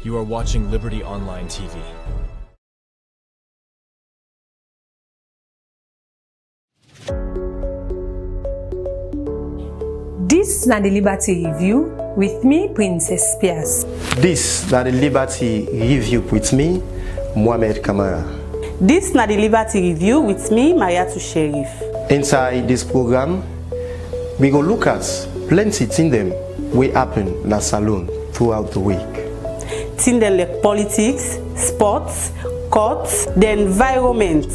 You are watching Liberty Online TV. This na the Liberty Review with me, Princess Pias. This na the Liberty Review with me, Mohamed Kamara. This na the Liberty Review with me, Mariatu Sheriff. Inside this program, we go look at plenty things them we happen in the salon throughout the week. Things like politics, sports, courts, the environment,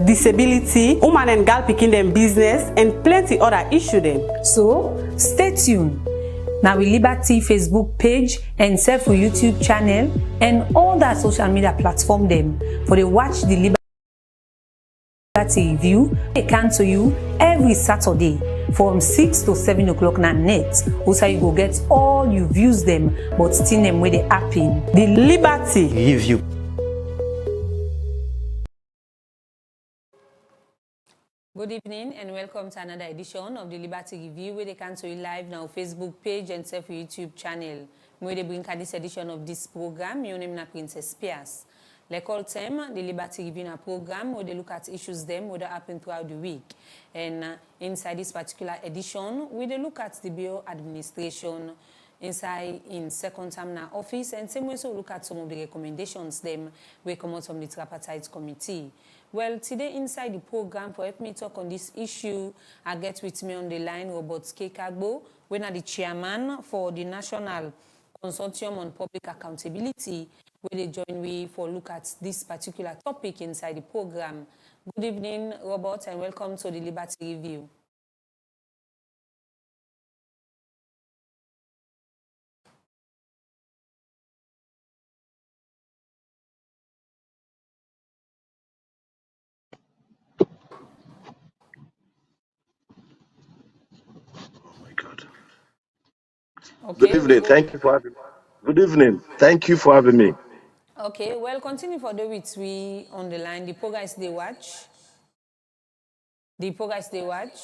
disability, woman and girl picking them business, and plenty other issues them. So stay tuned. Now we Liberty Facebook page and self YouTube channel and all that social media platform them for the watch the Liberty Review. They come to you every Saturday from 6 to 7 o'clock na net. Also you go get all you views them but still them where they happen. The Liberty Review. Good evening and welcome to another edition of the Liberty Review where they can see you live now Facebook page and self YouTube channel. Where they bring this edition of this program, your name na Princess Pias. Like all time, the Liberty Review na program where they look at issues them what happen throughout the week. And inside this particular edition, we they look at the Bureau administration inside in second term na office, and same way so look at some of the recommendations them we come out from the tripartite committee. Well, today inside the program, for help me talk on this issue, I get with me on the line Robert Kagbo, when are the chairman for the National Consortium on Public Accountability, where they join me for look at this particular topic inside the program. Good evening, Robert, and welcome to the Liberty Review. Okay. Good evening. Thank you for having me. Good evening. Thank you for having me. Okay, well, continue for the weeks we on the line. The progress they watch. The progress they watch.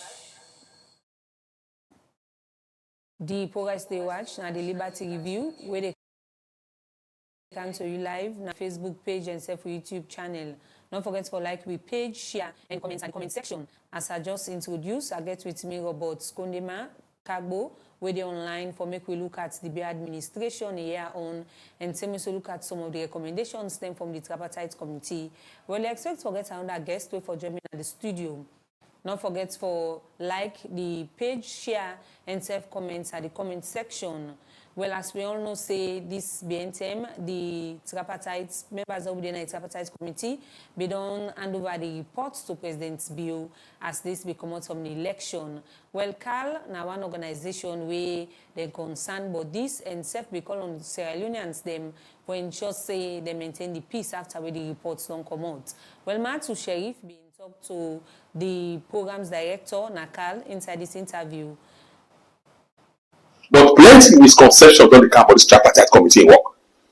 The progress they watch. Now the Liberty Review where they come to you live na Facebook page and self YouTube channel. Don't forget to like we page, share, and comment and comment section. As I just introduced, I get with me Robert Kagbo, where they online for make we look at the Bureau administration a year on and same so look at some of the recommendations then from the tripartite committee. Well, I expect to get another guest for joining at the studio. Don't forget for like the page, share, and self comments at the comment section. Well, as we all know, say this BNTM, the tripartite members of the tripartite committee, they don't hand over the reports to President Bill as this become out from the election. Well, Carl, now one organization where they're concerned about this and self be call on Sierra Leoneans them for ensure say they maintain the peace after where the reports don't come out. Well, Mariatu Sheriff being talked to the program's director, Nakal, inside this interview. But plenty misconceptions don't come about this tripartite committee work.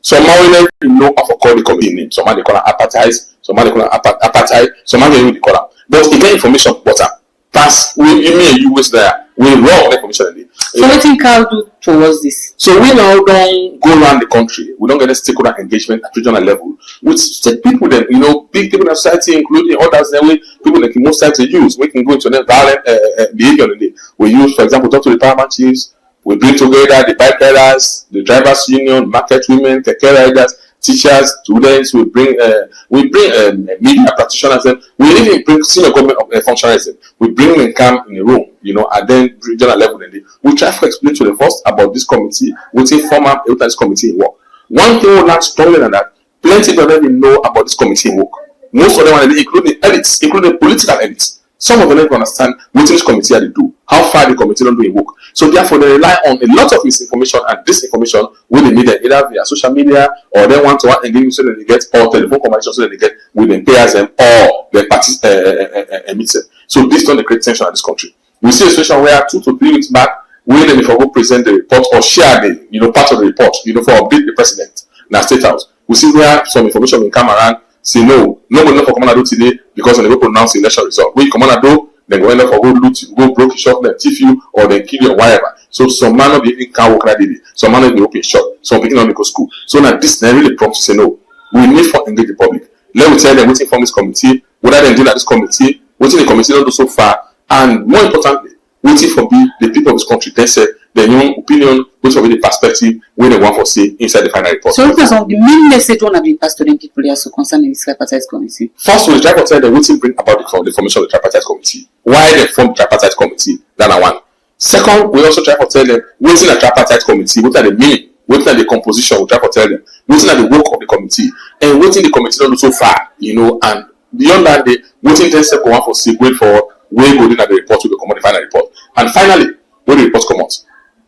Some might know how to call the committee name. Some they call it apartheid, some they call it apartheid, some they call it. But you get information water. Pass we me and you was there. We wrong information. So what think Carl do towards this? So we now don't go around the country. We don't get a stakeholder engagement at regional level with people that big people in society, including others. Then people that most times use. We can go into the violent behavior. We use, for example, talk to the paramount chiefs. We bring together the bike riders, the drivers' union, market women, keke riders, teachers, students. We bring media practitioners. We even bring senior government functionaries. We bring them come in a room, and then regional level. We try to explain to the first about this committee. We say former this committee in work. One thing we learn strongly than that, plenty don't even know about this committee in work. Most of them, including elites, including political elites. Some of them don't understand what this committee they do, how far the committee don't do in work. So therefore, they rely on a lot of misinformation and disinformation with the media, either via social media or they want to engage so that they get, or telephone conversation so that they get with the payers or the parties meeting. So this don't create tension in this country. We see a situation where 2 to 3 weeks back, we then if I go present the report or share the part of the report, for update the president in our state house. We see where some information will come around. Say no, nobody not for Commander do today because when they go pronounce the election result. We Commander do Then go end up or go loot you, go broke your shop, then thief you, or then kill you or whatever. So some man of the even can work that day. Some man of the open shop, some picking on the school. So now this then really prompts to say no. We need to engage the public. Let me tell them waiting from this committee, whether they do at this committee, waiting the committee don't do so far, and more importantly, waiting for the people of this country. They say their own opinion, which will be the perspective where they want to see inside the final report. So because of the main message one of the passed to them people here so concerning this tripartite committee. First, we try to tell them waiting bring about the formation of the tripartite committee. Why they formed the tripartite committee? That's one. Second, we also try to tell them waiting a tripartite committee, what are the meaning, what are the composition, we try to tell them, waiting at the work of the committee, and waiting the committee don't do so far, and beyond that, they waiting 10 seconds one for see, wait for where go in at the report to become the final report. And finally, when the report comes out,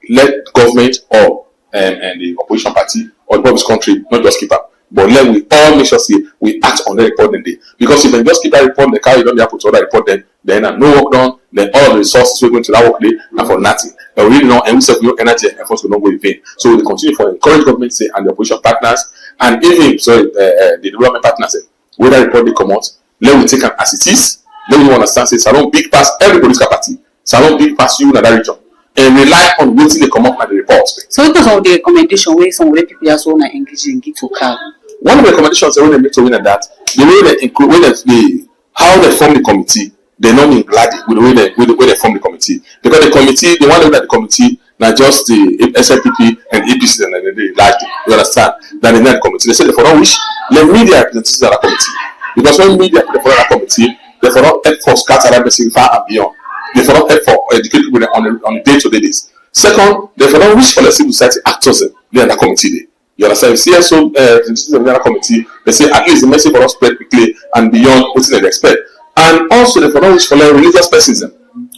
let government or and the opposition party or the public country not just keep up, but let we all make sure we act on the report then day. Because if they just keep that report, they carry don't be able to other report then no work done, then all the resources we're going to that work day and for nothing. And we really know and we say no energy and efforts will not go in vain. So we continue for encourage government say and the opposition partners and even the development partners say whether report they come out, let we take them as it is. Let we understand say Salon big pass everybody's capacity. Salon big pass you in that region. And rely on waiting they come up at the report. So because of the recommendation where some of the people also want to engage in get to car. One of the recommendations when they make to win at that, the way they include how they form the committee, they not mean glad with the way they form the committee. Because the committee, the one that the committee, not just the SLPP and APC and they like it, you understand? That in that committee, they say they for not wish let media representatives of that committee. Because when media for that committee, they for not help for scatter everything far and beyond. They for not help for educate people on the day-to-day days. Second, they for not wish for the civil society actors in the committee. You understand? CSO in the committee, they say at least the message for us spread quickly and beyond what they expect. And also, they for not wish for religious persons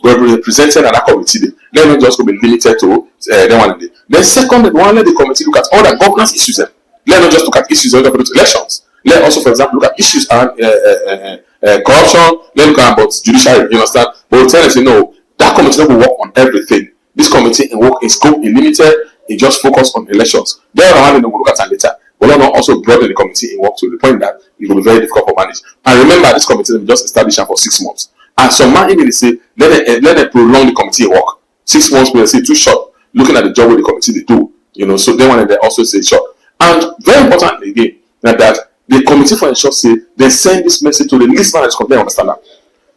were represented at that committee. Let not just be limited to them one day. Then second, they want let the committee look at all the governance issues. Let not just look at issues of elections. Let also, for example, look at issues around corruption. Let look at about judiciary. You understand? But we'll tell us, that committee will work on everything. This committee in work in scope is limited. It just focus on elections. There are one we'll look at later. But we'll not also broaden the committee in work to the point that it will be very difficult for manage. And remember, this committee will just establish for 6 months. And some man even say let them prolong the committee in work. 6 months will say too short. Looking at the job with the committee they do, so they want to also say short. And very importantly again, that the committee for ensure say they send this message to the least man they understand that.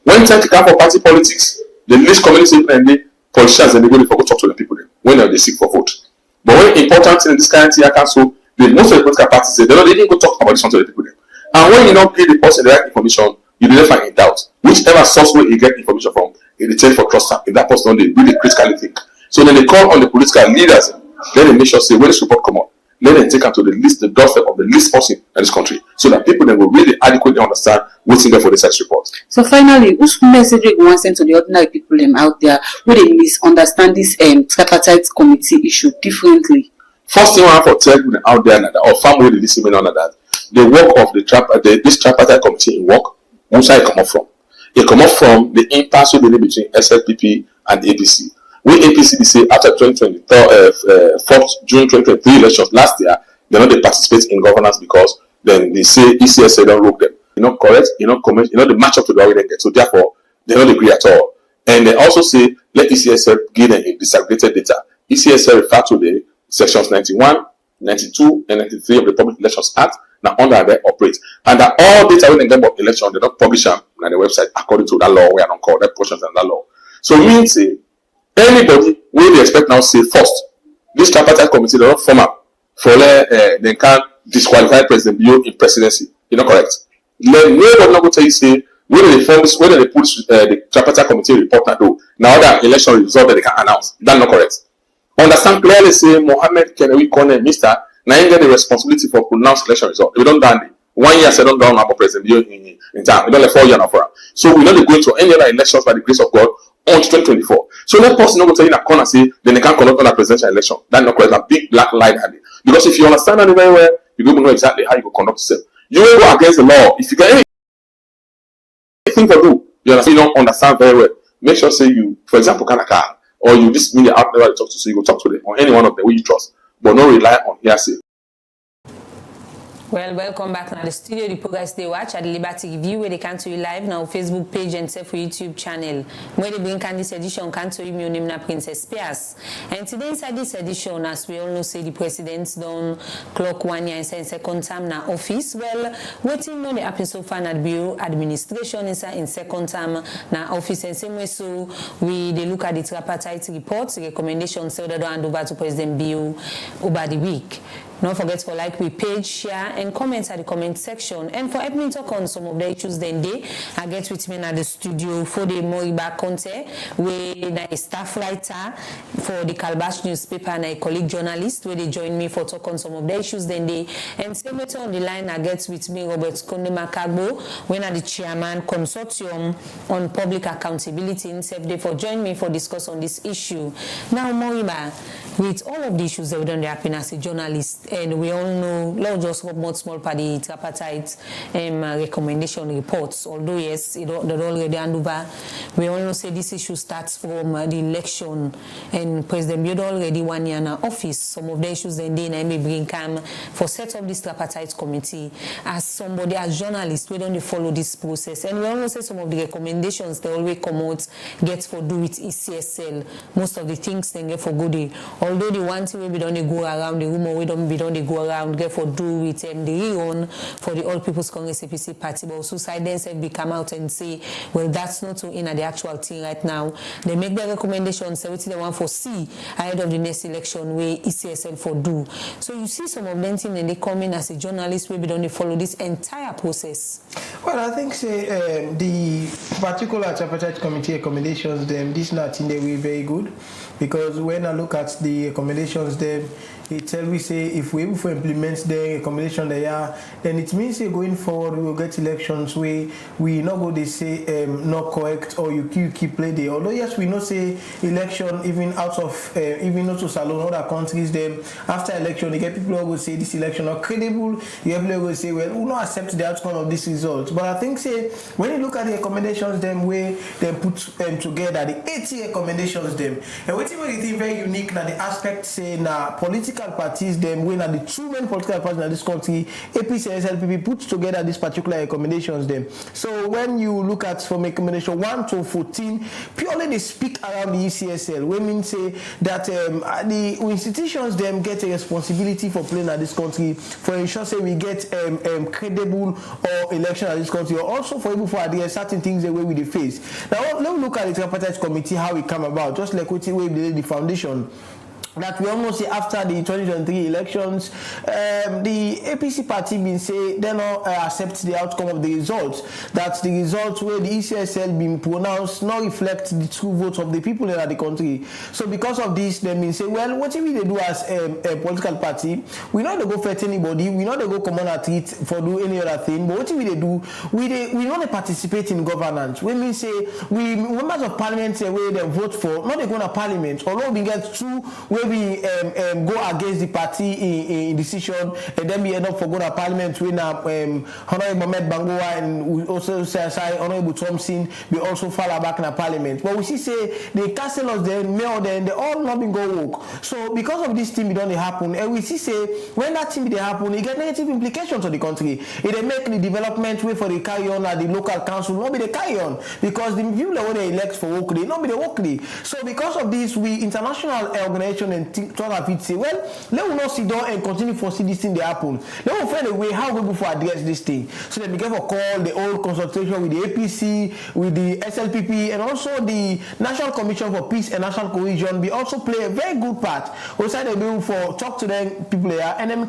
When time to come for party politics, the least community and the politicians and they go to talk to the people then, when they seek for vote. But when important in this kind of year council, the most of the political parties say they don't even go talk about this one to the people then. And when you don't give the person the right information, you don't find in doubt. Whichever source where you get information from, it return for trust. If that person they really critically think. So then they call on the political leaders, let them make sure say when this report come out, let them take them to the doorstep of the least person in this country, so that people then will really adequately understand what's in there for the sex report. So finally, which message you want to send to the ordinary people out there who they misunderstand this tripartite committee issue differently? First thing I want to tell people out there or family they listening on that the work of this tripartite committee in work, where it come up from? It come up from the impasse between SLPP and APC. We APC say after 4th June 2023 elections last year, they not they participate in governance because then they say ECSA don't look them. You're not correct, you're not comment, you're not the match up to the way they get. So therefore, they don't agree at all. And they also say let ECSA give them a disaggregated data. ECSA refer to the sections 91, 92, and 93 of the Public Elections Act. Now under they operate. And that all data when they get about election, they don't publish them on the website according to that law, we are not called that portions and that law. So means say anybody will they expect now say first, this tripartite committee they don't form up for they can disqualify President Bio in presidency. You're not correct. Let nobody not go tell you say whether they form this, whether they put the tripartite committee report now that election result that they can announce. That's not correct. Understand clearly say Mohammed Kenewi Kone Mr. Now you get the responsibility for pronounced election result. If we don't done it, 1 year say don't down about President Bio in time. We don't let 4 years now for her. So we're not going to any other elections by the grace of God on 2024. So let person not go tell you in a corner say then they can't conduct on a presidential election. That's not correct. A big black lie at it. Because if you understand that very well, you will know exactly how you will conduct yourself. You will go against the law. If you get anything to do, you understand, you don't understand very well. Make sure say you, for example, can a car or you this media out there to talk to, so you go talk to them or any one of them who you trust, but not rely on hearsay. Well, welcome back now. The studio, the Progress They Watch at the Liberty Review, where they can to you live now Facebook page and for YouTube channel. Where they bring this edition, can to you, my name na Princess Pias. And today inside this edition, as we all know, say the president's done clock 1 year inside second term na office. Well, waiting on the happen so far at Bureau Administration inside in second term na office. And same way, so we they look at the tripartite reports, recommendations, so they don't hand over to President Bill over the week. Don't forget to like we page, share, and comment at the comment section. And for helping me talk on some of the issues then day, I get with me at the studio for the Moriba Conte, where a staff writer for the Calabash newspaper and a colleague journalist, where they join me for talk on some of the issues then day. And same way on the line, I get with me Robert Konde Makagbo, when are the chairman consortium on public accountability in Day for join me for discuss on this issue. Now Moriba, with all of the issues that we don't happen as a journalist, and we all know, let's just hope more small party tripartite recommendation reports. Although yes, they already hand over. We all know say this issue starts from the election, and President Bill already 1 year in office. Some of the issues then they may bring come for set up this tripartite committee. As somebody, as journalist, we don't follow this process, and we all know say some of the recommendations they always come out get for do with ECSL. Most of the things they get for good. Although the one thing we don't go around the rumor, we don't they go around get for do with the re-own for the All People's Congress APC party, but also silence have come out and say, well, that's not so in the actual thing right now. They make their recommendations, so they want for C ahead of the next election where ECSL for do. So you see some of them things and they come in as a journalist, maybe don't they follow this entire process. Well, I think say the particular tripartite committee recommendations, them this not in the way very good, because when I look at the recommendations, them it tell we say if we able to implement the recommendation they are, then it means say going forward we will get elections where we not go they say not correct or you keep play there. Although yes, we know say election even out of even not to Salon other countries them after election you get people who will say this election not credible. You have people who will say well we not accept the outcome of this result. But I think say when you look at the recommendations them way they put together the 80 recommendations them and what you think very unique now the aspect say na political parties them when are the two main political parties in this country, APC and SLPP put together these particular recommendations them. So when you look at from recommendation 1 to 14, purely they speak around the ECSL. Women say that the institutions them get a responsibility for playing at this country for ensure say we get credible or election at this country, or also for able for address certain things the way we face. Now let me look at the tripartite committee how it come about, just like what we did the foundation. That we almost see after the 2023 elections, the APC party been say they not accept the outcome of the results. That the results where the ECSL been pronounced not reflect the true votes of the people in the country. So because of this, they been say, well, what if we do as a political party? We not to go fight anybody. We not to go come on a treat for do any other thing. But what if we do? We want to participate in governance. We mean say we members of parliament say where they vote for, not they go to parliament. Although we get two where we go against the party in decision, and then we end up for going to parliament when Honorable Mohamed Bangoa and we also say Honorable Thompson we also fall back in the parliament. But we see say the councillors then mayor then they all not been go work. So because of this thing it don't happen, and we see say when that thing they happen it get negative implications on the country. It make the development way for the carry on at the local council not be the carry on, because the people that when they elect for work not be the work day. So because of this we international organization and thought of it say, well, let us not sit down and continue to see this thing they happen. Let us find a way how we go for address this thing. So they begin for call the old consultation with the APC, with the SLPP, and also the National Commission for Peace and National Cohesion. We also play a very good part. Also they do for talk to them people there, and then we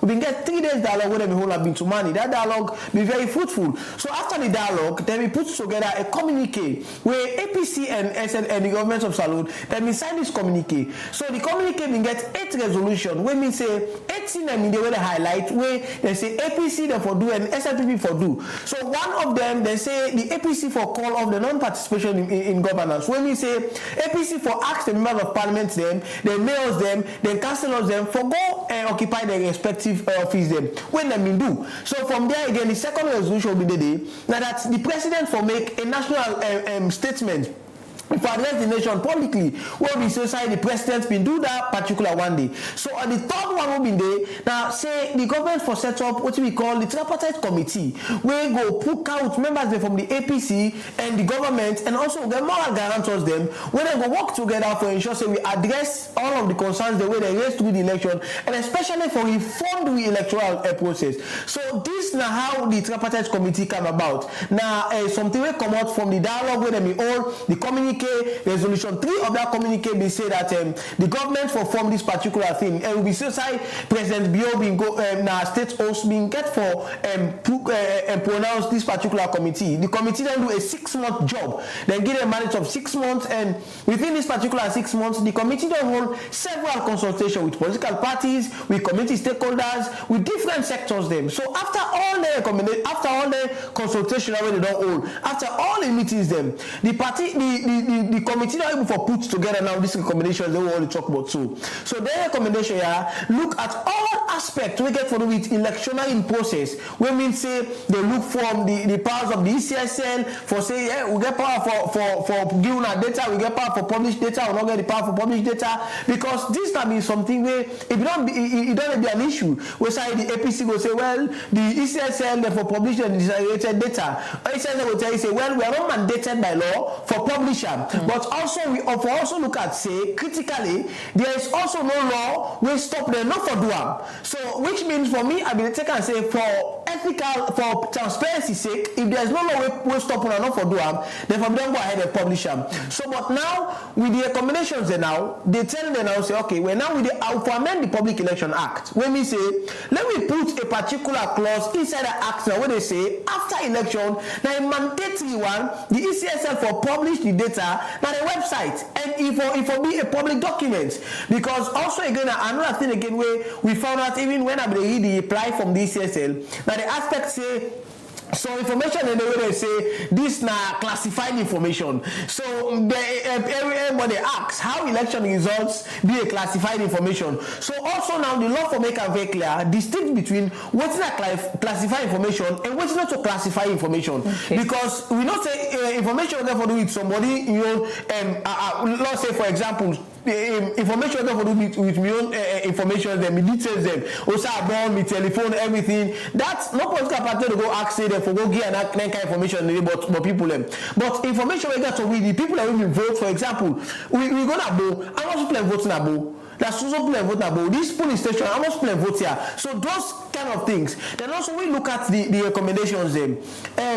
can get 3 days dialogue with them who have been to money. That dialogue be very fruitful. So after the dialogue, then we put together a communique where APC and SN and the government of Salud then we sign this communique. So the communique we get 8 resolution. When we say 18 them in the way they highlight where they say APC they for do and SLPP for do. So one of them they say the APC for call of the non-participation in governance. When we say APC for ask the members of parliament them, the mayors them, the councillors them for go and occupy their respective office them. When they mean do. So from there again the second resolution will be the day now that the president for make a national statement for address the nation publicly. Where we say the president been do that particular one day. So on the third one we been there, now say the government for set up what we call the tripartite committee, where go put out members from the APC and the government, and also get moral guarantors them, where they go work together for ensure say we address all of the concerns the way they raised through the election, and especially for reform the electoral process. So this now how the tripartite committee came about. Now something will come out from the dialogue where they all the communique resolution 3 of that communique they say that the government for form this particular thing, and we say President Bio being go now state host being get for pronounce this particular committee. The committee then do a 6-month job, then give a mandate of 6 months, and within this particular 6 months the committee then hold several consultations with political parties, with community stakeholders, with different sectors them. So after all the consultation already don't hold, after all the meetings them, the committee not able for put together now this recommendation they will only talk about too. So their recommendation look at all aspects we get for the with electional in process. We mean say they look from the powers of the ECSL for say we get power for giving our data, we get power for published data, we not get the power for published data, because this can be something where it don't be an issue. We say the APC will say, well, the ECSL therefore publish the disaggregated data. ECSL will tell you say, well, we are not mandated by law for publisher, but also we also look at say critically there is also no law will stop them not for doing. So which means for me I will take and say for ethical, for transparency sake, if there is no law will stop them not for doing, then for them go ahead and publish them. So but now with the recommendations they tell them now say okay, we're now with the to amend the Public Election Act. When we say let me put a particular clause inside the act now where they say after election now a mandatory one the ECSL for publish the data now the website, and if for be a public document, because also again another thing again where we found out even when I read the reply from the ECSL now the aspect say so information in the way they say this now classified information. So everybody asks how election results be a classified information. So also now the law for make it very clear distinct between what's not classified information and what's not to classify information. Okay. Because we not say information therefore do with somebody let's say for example information therefore do with my own information them, me details them, also about me telephone everything. That's no political party to go ask say them for go give and that kind of information about people them. But information we got to read the people that will vote, for example, we gonna vote. How much people vote na bo? That's also people vote na bo. This polling station, how much people vote here? So those kind of things. Then also we look at the recommendations them.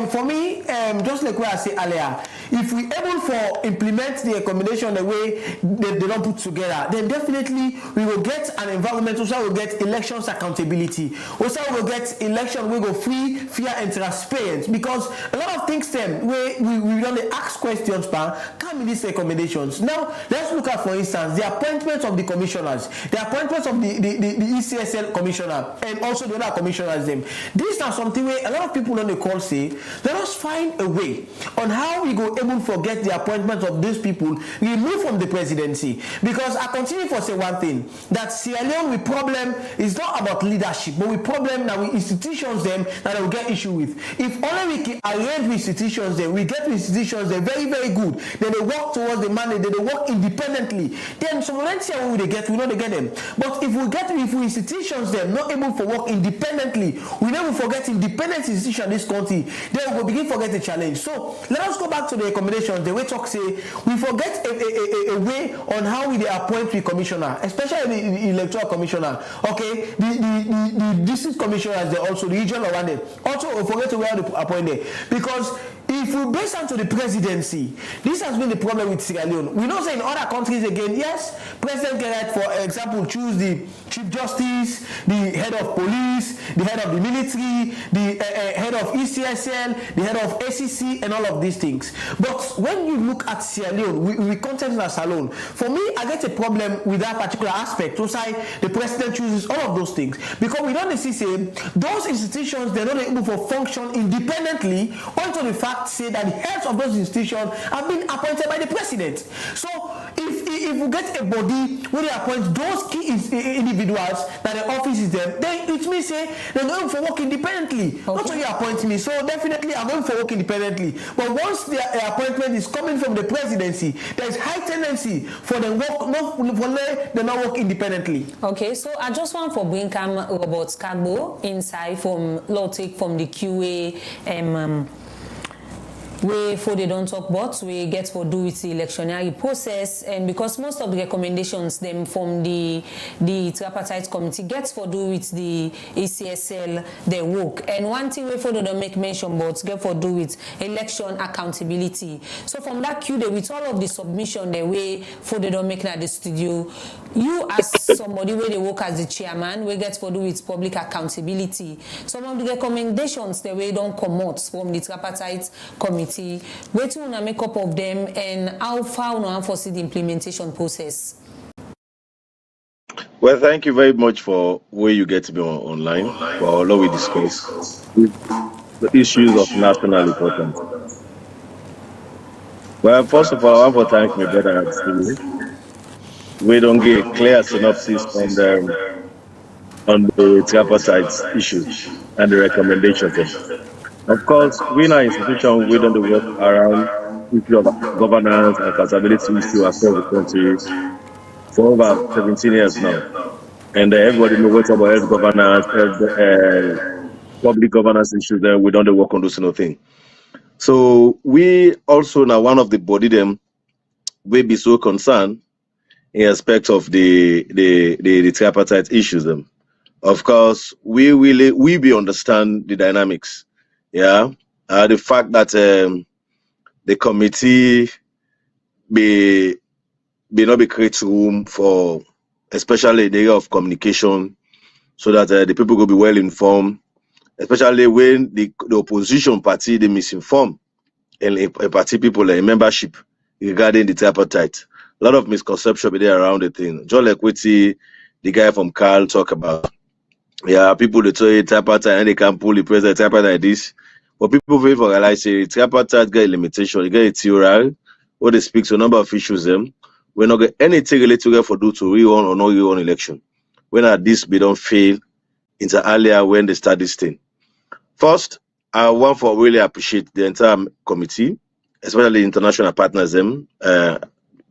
For me, just like what I said earlier, if we able for implement the recommendation the way they don't put together, then definitely we will get an environment. Also we will get elections accountability. Also we will get election we go free, fair and transparent, because a lot of things them where we don't ask questions come in these recommendations. Now let's look at, for instance, the appointment of the commissioners, the appointments of the ECSL commissioner and also the other commissioners them. These are something where a lot of people on the call say let us find a way on how we go able to get the appointment of these people removed from the presidency. Because I continue for say one thing, that Sierra Leone with problem is not about leadership, but with problem that we institutions them that they will get issue with. If only we can arrange with institutions them, we get institutions them very very good, then they work towards the mandate, then they work independently, then some when we get, we know they get them. But if we institutions them not able to work independently, we never forget independent institution in this country, then we will begin forget the challenge. So let us go back to the recommendations. The way talk say we forget a way on how we appoint the commissioner, especially the electoral commissioner. Okay, the district commissioners, they also the regional one, also we forget to where they appoint them, because if we base onto the presidency, this has been the problem with Sierra Leone. We know say in other countries again, yes, president can, for example, choose the chief justice, the head of police, the head of the military, the head of ECSL, the head of ACC, and all of these things. But when you look at Sierra Leone, we content as alone. For me, I get a problem with that particular aspect. To say the president chooses all of those things, because we don't see say those institutions they're not able to function independently until the fact say that the heads of those institutions have been appointed by the president. So if if we get a body where they appoint those key individuals that the office is them, then it means say they're going for work independently. Okay. Not only appoint me, so definitely I'm going for work independently. But once the appointment is coming from the presidency, there's high tendency for them not work independently. Okay, so I just want for bring Robert Kagbo inside from law take from the QA we for they don't talk about we get for do with the electionary process, and because most of the recommendations them from the tripartite committee gets for do with the ACSL their work, and one thing we for they don't make mention about get for do with election accountability. So from that queue with all of the submission the way for they don't make at the studio, you as somebody where they work as the chairman we get for do with public accountability. Some of the recommendations the way don't come out from the tripartite committee, where to make up of them, and how far we foresee the implementation process? Well, thank you very much for where you get to be online for all we discuss the issues of national importance. Well, first of all, I want to thank my brother. We don't get a clear synopsis on the tripartite issues and the recommendations. Of course, we in our institution, we don't work around issue of governance and accountability issue across the country for over 17 years now. And everybody knows what's about health governance, public governance issues, then we don't work on those kind of things. So we also now one of the body them will be so concerned in respect of the tripartite issues them. Of course, we be understand the dynamics. Yeah, the fact that the committee be not be create room for, especially the area of communication, so that the people will be well informed, especially when the opposition party they misinform a party people a membership regarding the tripartite. A lot of misconception be there around the thing. John Lekwiti, the guy from Carl, talk about. Yeah, people they tell you tripartite and they can pull the president tripartite like this. But people very realize tripartite get a limitation, you get a theory, or they speak to a number of issues them. We're not get anything related for do to re-run or not re-run election. When at this we don't fail inter earlier when they start this thing. First, I want to really appreciate the entire committee, especially international partners them, the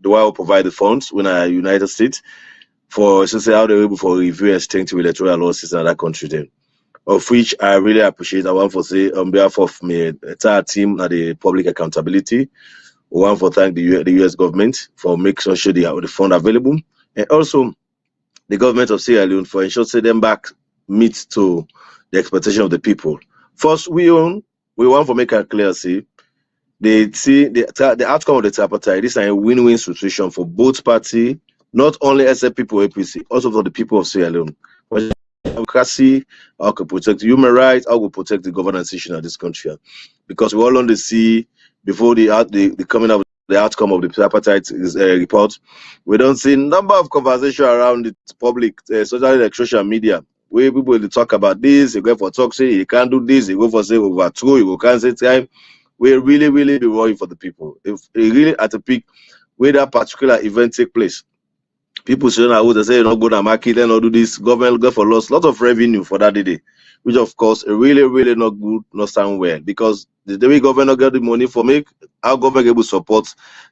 one who provide the funds when I United States for so say how they're able for review and strengthen electoral law system in that country then. Of which I really appreciate. I want to say on behalf of my entire team at the public accountability, we want to thank the US government for making sure they have the fund available, and also the government of Sierra Leone for ensuring that them back meet to the expectation of the people. First, we want to make it clear, the outcome of the tripartite. This is a win-win situation for both parties, not only SF people APC, also for the people of Sierra Leone. Democracy, how to protect human rights, how to protect the governance issue in this country. Because we all on the see before the coming of the outcome of the tripartite report, we don't see number of conversation around the public, especially like social media, where people they talk about this, you go for toxic, you can't do this, you go for say overthrow, you go cancel time. We really be worried for the people. If really at a peak where that particular event take place, people say they say not go to market, they not do this, government go for loss, lot of revenue for that day, which of course really not good, not sound well, because the way government get the money for make our government able to support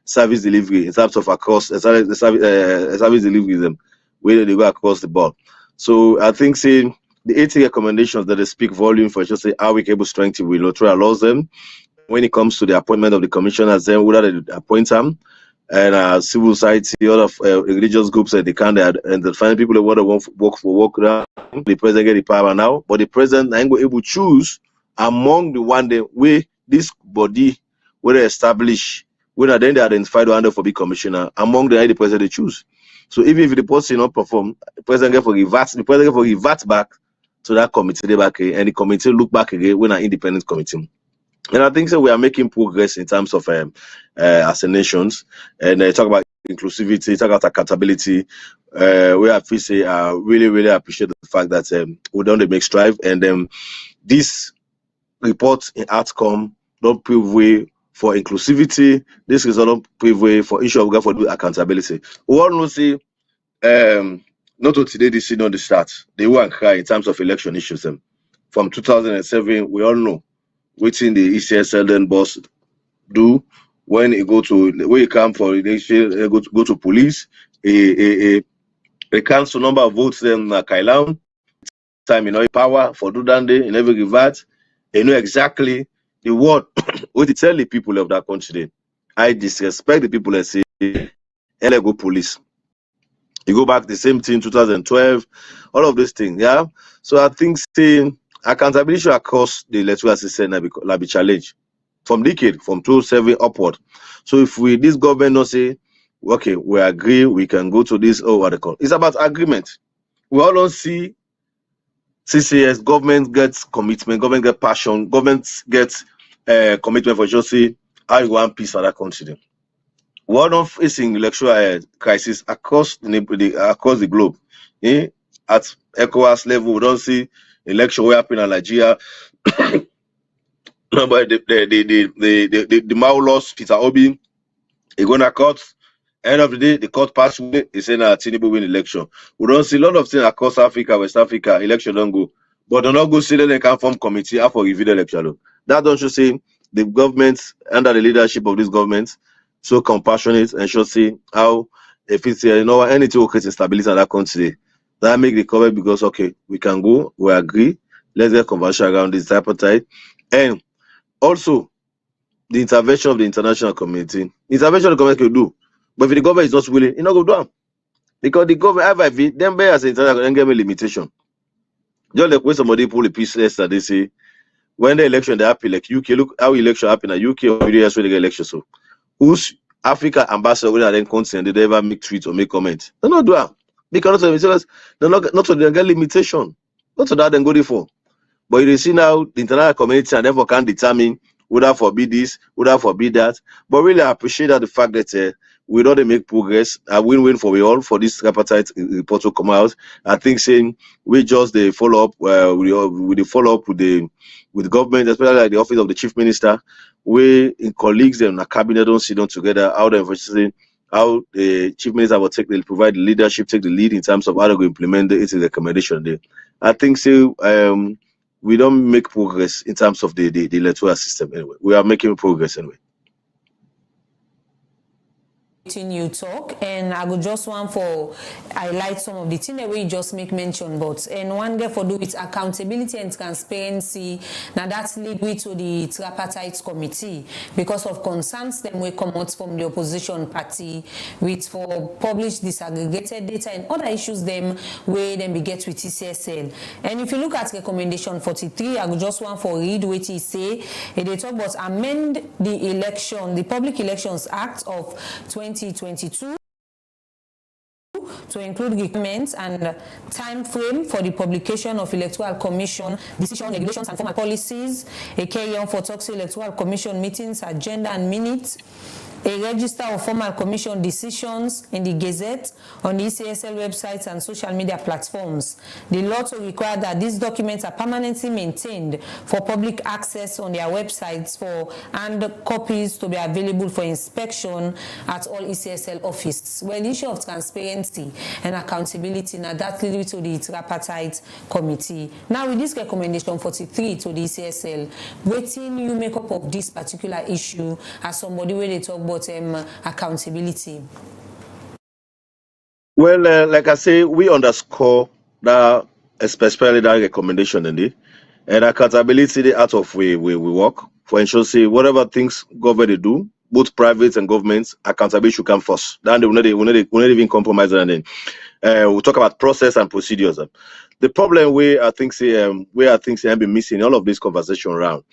service delivery in terms of across service delivery them where they go across the board. So I think saying the 80 recommendations that they speak volume for just say how we can able to strengthen we electoral laws them when it comes to the appointment of the commissioners, then whether they appoint them and civil society, all of religious groups that they can and the find people that want to work for work now. The president get the power now, but the president ain't able to choose among the one day where this body where they establish when then they identify the under for big commissioner among the president they choose. So even if the person not perform, the president get for revert back to that committee back and the committee look back again when an independent committee. And I think so we are making progress in terms of as a nations, and talk about inclusivity, talk about accountability. We have to say really appreciate the fact that we don't make strive, and this report in outcome don't prove we for inclusivity. This is all pave way for issue of for accountability. We all know see not today this on the start. They were cry in terms of election issues. From 2007, we all know waiting the ECSL then boss do when you go to where you come for election, go to police, a council number of votes then Kailan time power for do that day in every that you know exactly the word what to tell the people of that country. I disrespect the people that say go police. You go back the same thing 2012, all of these things, yeah. So I think saying accountability across the electoral system will be challenged from decade from 2007 upward. So if we this government not say, okay, we agree, we can go to this what they call. It's about agreement. We all don't see CCS, government gets commitment, government get passion, government gets commitment for just say how you want peace for that country. We are not facing electoral crisis across the globe. At ECOWAS level, we don't see election will happen in Nigeria. But the Mao lost Peter Obi. He go to court. End of the day, the court passed away. He said Tinubu win election. We don't see a lot of things across Africa, West Africa. Election don't go, but don't go see that they can form committee after review the election. That don't you say the government under the leadership of this government so compassionate and should see how if it's anything will create instability in that country. That make the cover because okay, we can go, we agree, let's get conversation around this tripartite. And also the intervention of the international community. Intervention of the community can do. But if the government is not willing, it's not going to do them. Because the government have them as an international get a limitation. Just like when somebody pull a piece yesterday, they say when the election they happen, like UK, look how election happen in UK or US where they get election. So who's Africa ambassador whether then continent did they ever make tweets or make comments? They not do that. Because not to get limitation. Not to that then go there for. But you see now the international community and therefore can determine whether forbid this, whether forbid that. But really I appreciate that the fact that we don't make progress, a win-win for we all for this tripartite report to come out. I think saying we just the follow up with the follow up with the government, especially like the office of the chief minister, we in colleagues and the cabinet don't sit down together, how the chief minister will provide the leadership, take the lead in terms of how to implement the recommendation there. I think so we don't make progress in terms of the electoral system anyway. We are making progress anyway. You talk, and I would just want for highlight some of the things that we just make mention about. And one get for do with accountability and transparency. Now that's lead we to the tripartite committee because of concerns them we come out from the opposition party with for publish disaggregated data and other issues them where them we get with TCSL. And if you look at recommendation 43, I would just want for read what he say. They talk about amend the Public Elections Act of 2022 to include requirements and time frame for the publication of Electoral Commission decision, regulations and formal policies, a carry on for talks Electoral Commission meetings, agenda and minutes, a register of formal commission decisions in the Gazette, on the ECSL websites and social media platforms. The law to require that these documents are permanently maintained for public access on their websites and copies to be available for inspection at all ECSL offices. Well, the issue of transparency and accountability, now that leads to the tripartite committee. Now with this recommendation 43 to the ECSL, waiting you make up of this particular issue as somebody where they talk about accountability? Well, like I say, we underscore that, especially that recommendation indeed, and accountability the out of we work for ensure say whatever things government do, both private and governments, accountability should come first. Then they will not even compromise on it. We'll talk about process and procedures. The problem where I think have been missing in all of this conversation around.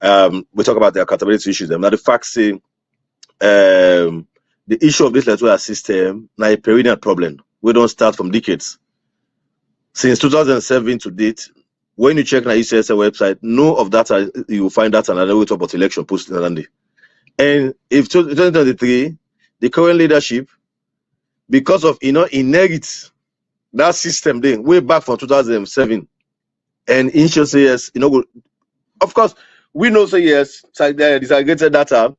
We talk about the accountability issues. Now the fact say. The issue of this electoral system now a perennial problem. We don't start from decades. Since 2007 to date, when you check the ECSL website, no of that you will find that another way to about election post in Andy. And if 2023, the current leadership, because of inherit that system then way back from 2007, and initial say yes, of course we know say yes, disaggregated data.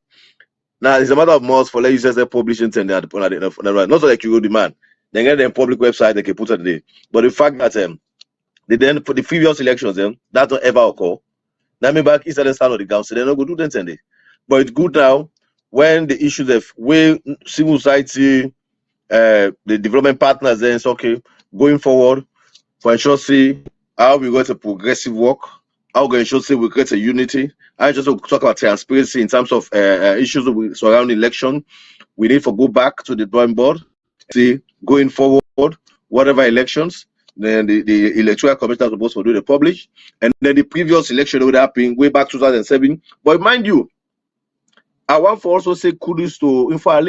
Now it's a matter of months for let you say publishing and not so like you go demand. Then get them public website they can put it there. But the fact that they then for the previous elections that don't ever occur. Now me back Eastern stand of the council, they're not going to do that today. But it's good now when the issues of where civil society, the development partners then it's okay going forward for ensure see how we got a progressive work, how we ensure see we create a unity. I just talk about transparency in terms of issues surrounding election. We need to go back to the drawing board, see going forward, whatever elections, then the electoral commission is supposed to do the publish, and then the previous election would happen way back 2007. But mind you, I want to also say kudos to Info.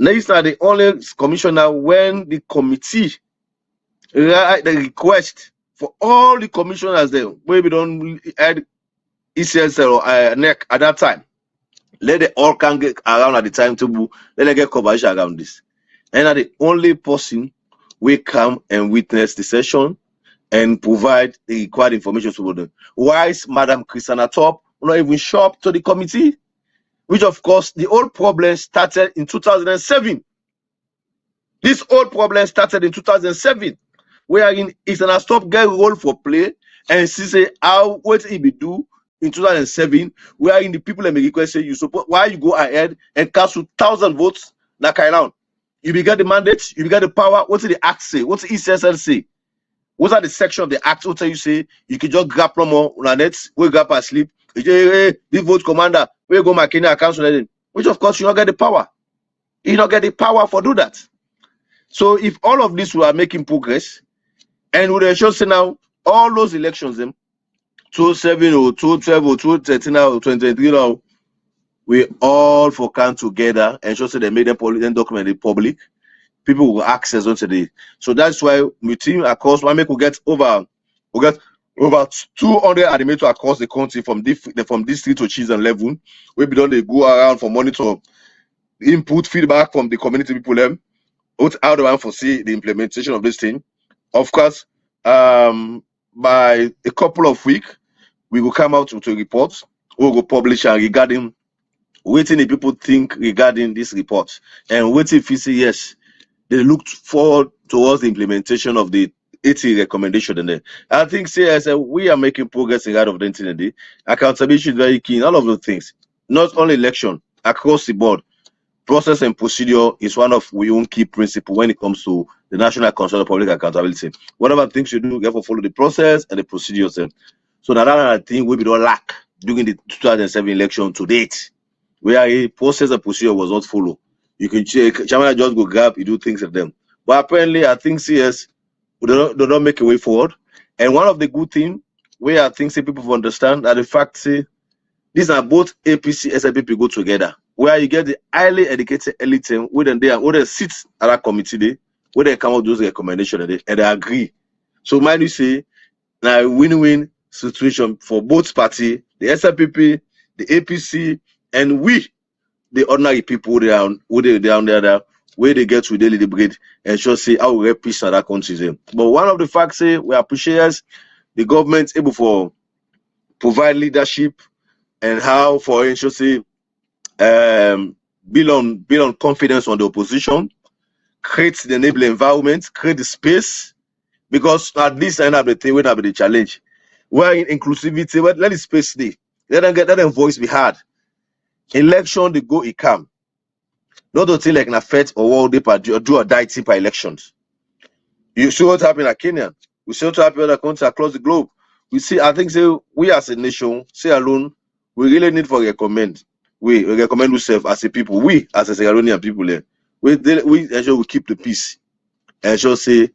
Next are the only commissioner when the committee write the request for all the commissioners there, maybe don't add ECSL or NEC at that time. Let they all can get around at the timetable. Let them get coverage around this. And are the only person we come and witness the session and provide the required information to them. Why is Madam Christiana Top not even show up to the committee? Which of course the whole problem started in 2007. This whole problem started in 2007. Wherein it's an stop get role for play and see say how what it be do in 2007, wherein the people in America say you support why you go ahead and cast 1,000 votes that kind of you be get the mandate, you be get the power. What's the act say? What's the ECSL say? What are the section of the act? What you say? You can just grab no more on net, wake up and sleep. You say, hey, this vote commander, we go my Kenya council, which of course you don't get the power. You don't get the power for do that. So if all of this were making progress, and we ensure say now all those elections, 2007 or 2012 or 2013 or 2023 now, we all for come together and show say they made them document the public. People will access onto the. So that's why we team across one make we get over 200 animators across the country from district to cheese and level. We be done they go around for monitor input feedback from the community people them. How do I foresee the implementation of this thing? Of course, by a couple of weeks, we will come out with a report. We will publish and regarding waiting the people think regarding this report and waiting if you say yes, they look forward towards the implementation of the 80 recommendation. And then I think we are making progress in regard of the internet. Accountability is very key in all of those things, not only election across the board. Process and procedure is one of our own key principles when it comes to the National Council of Public Accountability. Whatever things you do, you have to follow the process and the procedures. So that thing we don't lack during the 2007 election to date, where a process and procedure was not followed. You can check, Chairman just go grab, you do things of them. But apparently, I think CS do not make a way forward. And one of the good things where I think people understand that the fact say these are both APC SLPP go together. Where you get the highly educated elite where they sit at that committee day, where they come out those recommendations and they agree. So mind you say now a win-win situation for both parties, the SLPP, the APC, and we, the ordinary people down there, where they get to daily debate and show say how we peace in that country. But one of the facts say we appreciate the government able for provide leadership and how for ensure say build on confidence on the opposition, create the enabling environment, create the space, because at this end of the thing will not be the challenge. Where in inclusivity, but let the space stay. Let them voice be heard. Election they go it come. Not to like an fete or world do or die type elections. You see what happened at Kenya. We see what happened in other countries across the globe. We see, I think say we as a nation, say alone, we really need for recommend. We recommend ourselves as a people, we as a Sierra Leonean people there. We ensure we keep the peace. Ensure say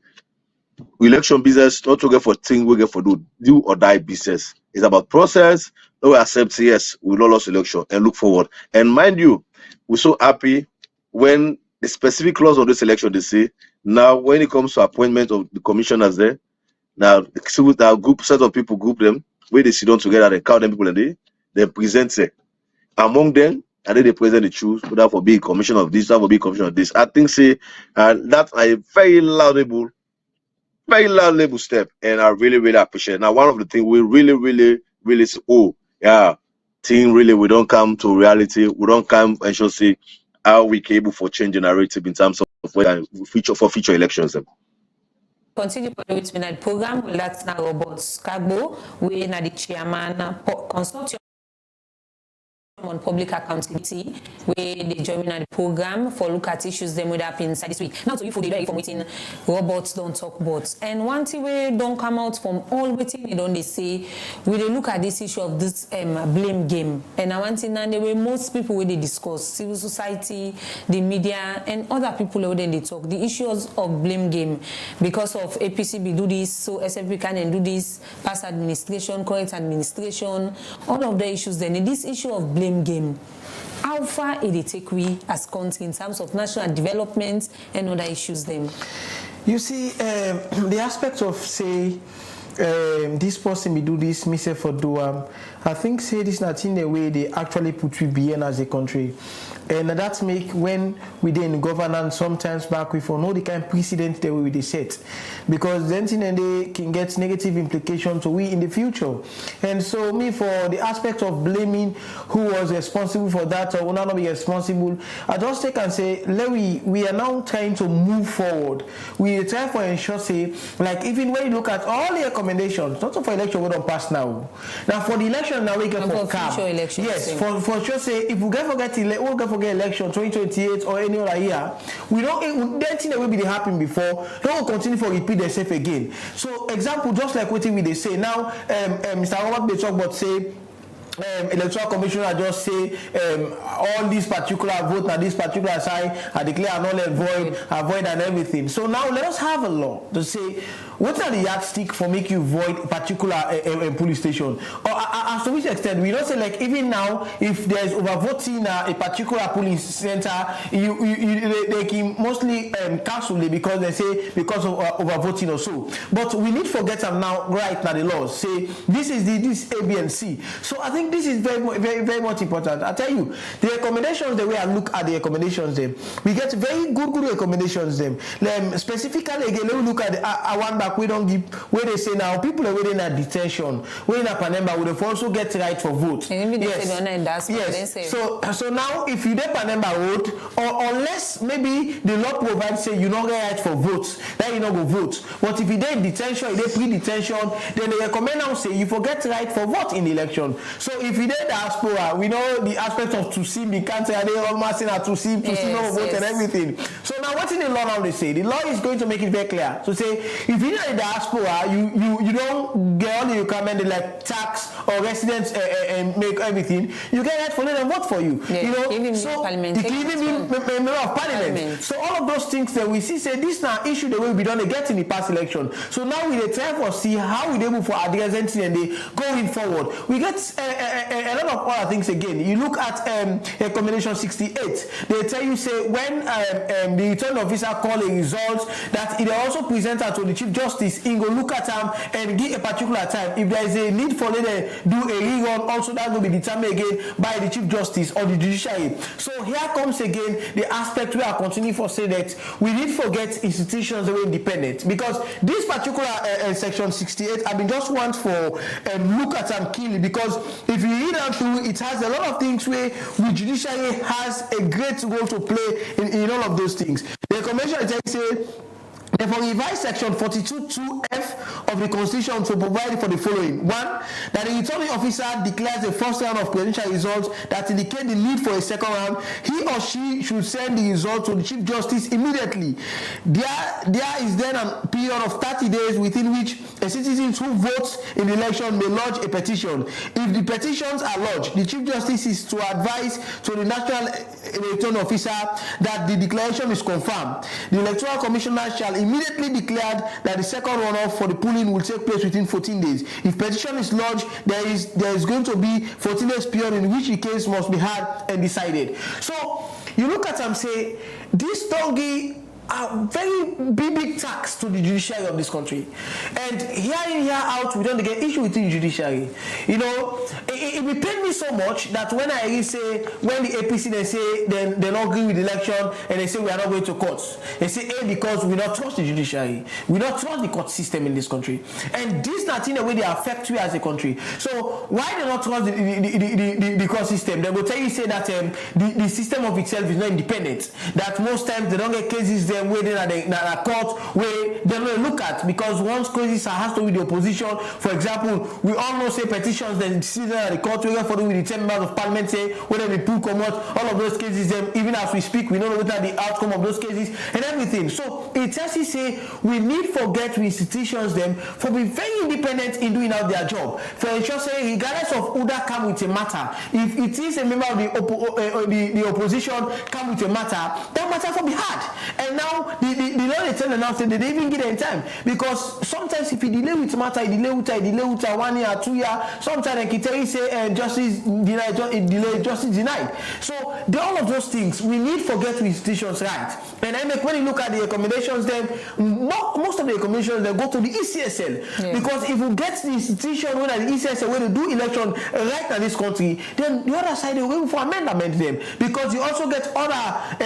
election business, not to get for thing we get for do or die business. It's about process. No, we accept yes, we will not lose election and look forward. And mind you, we're so happy when the specific clause of this election they say now when it comes to appointment of the commissioners there, now the group set of people group them where they sit down together, they count them people and they present it. Among them, and then they present the choose whether for being commissioner of this, that for being commissioner of this. I think say that's a very laudable step, and I really appreciate it. Now, one of the things we really say, oh yeah, thing really we don't come to reality. We don't come and show see how we able for change the narrative in terms of future elections. Continue with the program. That's now Robert Kagbo. We are the chairman consortium on public accountability, where they join in the program for look at issues them with happen inside this week. Now to you for the very information robots don't talk about. And one thing we don't come out from all waiting they don't they say we they look at this issue of this blame game. And I want in the way most people when they discuss civil society, the media and other people when they talk the issues of blame game because of APCB do this, so SFP can do this, past administration, current administration, all of the issues then this issue of blame game. How far it take we as country in terms of national development and other issues then? You see, the aspect of say this person will do this, me say for do I think say this not in the way they actually put we behind as a country. And that make when we did in governance sometimes back we for know the kind of precedent that we set, because then they can get negative implications to we in the future. And so me for the aspect of blaming who was responsible for that or will not be responsible, I just take and say we are now trying to move forward. We try for ensure say like even when you look at all the recommendations, not for election we don't pass now. Now for the election now we get for future elections. Yes, for sure say if we get forget election 2028 or any other year, we don't that thing that will be happen before, don't continue for repeat themselves again. So example just like what they say now, Mr. Robert they talk about say electoral commissioner just say all these particular vote and this particular side are declared null and void and everything. So now let us have a law to say what are the yardstick for make you void particular police station, or as to which extent we don't say like even now if there's overvoting a particular police center they can mostly cancel it because they say because of overvoting or so. But we need to forget them now right now the laws say this is this A, B and C. So I think this is very much important. I tell you the recommendations the way I look at the recommendations them we get very good recommendations them specifically again let me look at the one back we don't give where they say now people are waiting at detention where in a Panemba would have also get right for vote. Yes. So now if you get Panemba vote or unless maybe the law provides say you don't get right for votes then you don't go vote, but if you dey in detention you dey pre-detention then they recommend now say you forget right for vote in the election. So if you dey diaspora we know the aspect of to see the country they almost saying to see no vote and everything. So now what in the law now they say the law is going to make it very clear. So say if you in diaspora you don't get all the requirements like tax or residence and make everything you get right for them and vote for you. You know, so you can even be member of parliament. So all of those things that we see say this now issue the way we don't get in the past election. So now we try for see how we able for addressing and they going forward. We get a lot of other things again. You look at recommendation 68. They tell you say when the return officer call a result that it also presented to the Chief Justice, he go look at them and give a particular time. If there is a need for them to do a rerun, also that will be determined again by the Chief Justice or the judiciary. So here comes again the aspect where I continue for say that we need to forget institutions that were independent, because this particular section 68 I mean just want for look at and kill it, because if you read out through it has a lot of things where the judiciary has a great role to play in all of those things. The convention is say therefore, revise section 42(2)(f) of the Constitution to provide for the following: 1. That the returning officer declares a first round of presidential results that indicate the need for a second round. He or she should send the result to the Chief Justice immediately. There is then a period of 30 days within which a citizen who votes in the election may lodge a petition. If the petitions are lodged, the Chief Justice is to advise to the National Returning Officer that the declaration is confirmed. The Electoral Commissioner shall immediately declared that the second runoff for the polling will take place within 14 days. If petition is lodged, there is going to be 14 days period in which the case must be heard and decided. So you look at and say this don't give a very big tax to the judiciary of this country. And here in, here out, we don't get issue with the judiciary. You know, it will pain me so much that when I say, when the APC, they say, then they don't agree with the election, and they say we are not going to courts. They say, because we don't trust the judiciary. We don't trust the court system in this country. And this not in a way they affect you as a country. So why they not trust the court system? They will tell you, say that the system of itself is not independent. That most times they don't get cases them where they are court where they don't look at, because once cases has to do with the opposition. For example, we all know say petitions then decision at the court we follow with the 10 members of parliament say whether we pull come out, all of those cases them, even as we speak we don't know what are the outcome of those cases and everything. So it actually say we need forget institutions them for being very independent in doing out their job. For ensure say regardless of who that come with a matter, if it is a member of the opposition come with a matter, that matter for be hard. And now the law they tell them now say they even get in time, because sometimes if you delay with matter, you delay with 1 year, 2 years, sometimes they can tell you say justice denied, delay justice denied. So all of those things we need forget to institutions right. And I make when you look at the recommendations, then most of the recommendations they go to the ECSL, because if you get the institution where the ECSL where they do election right in this country, then the other side they wait for amendment them, because you also get other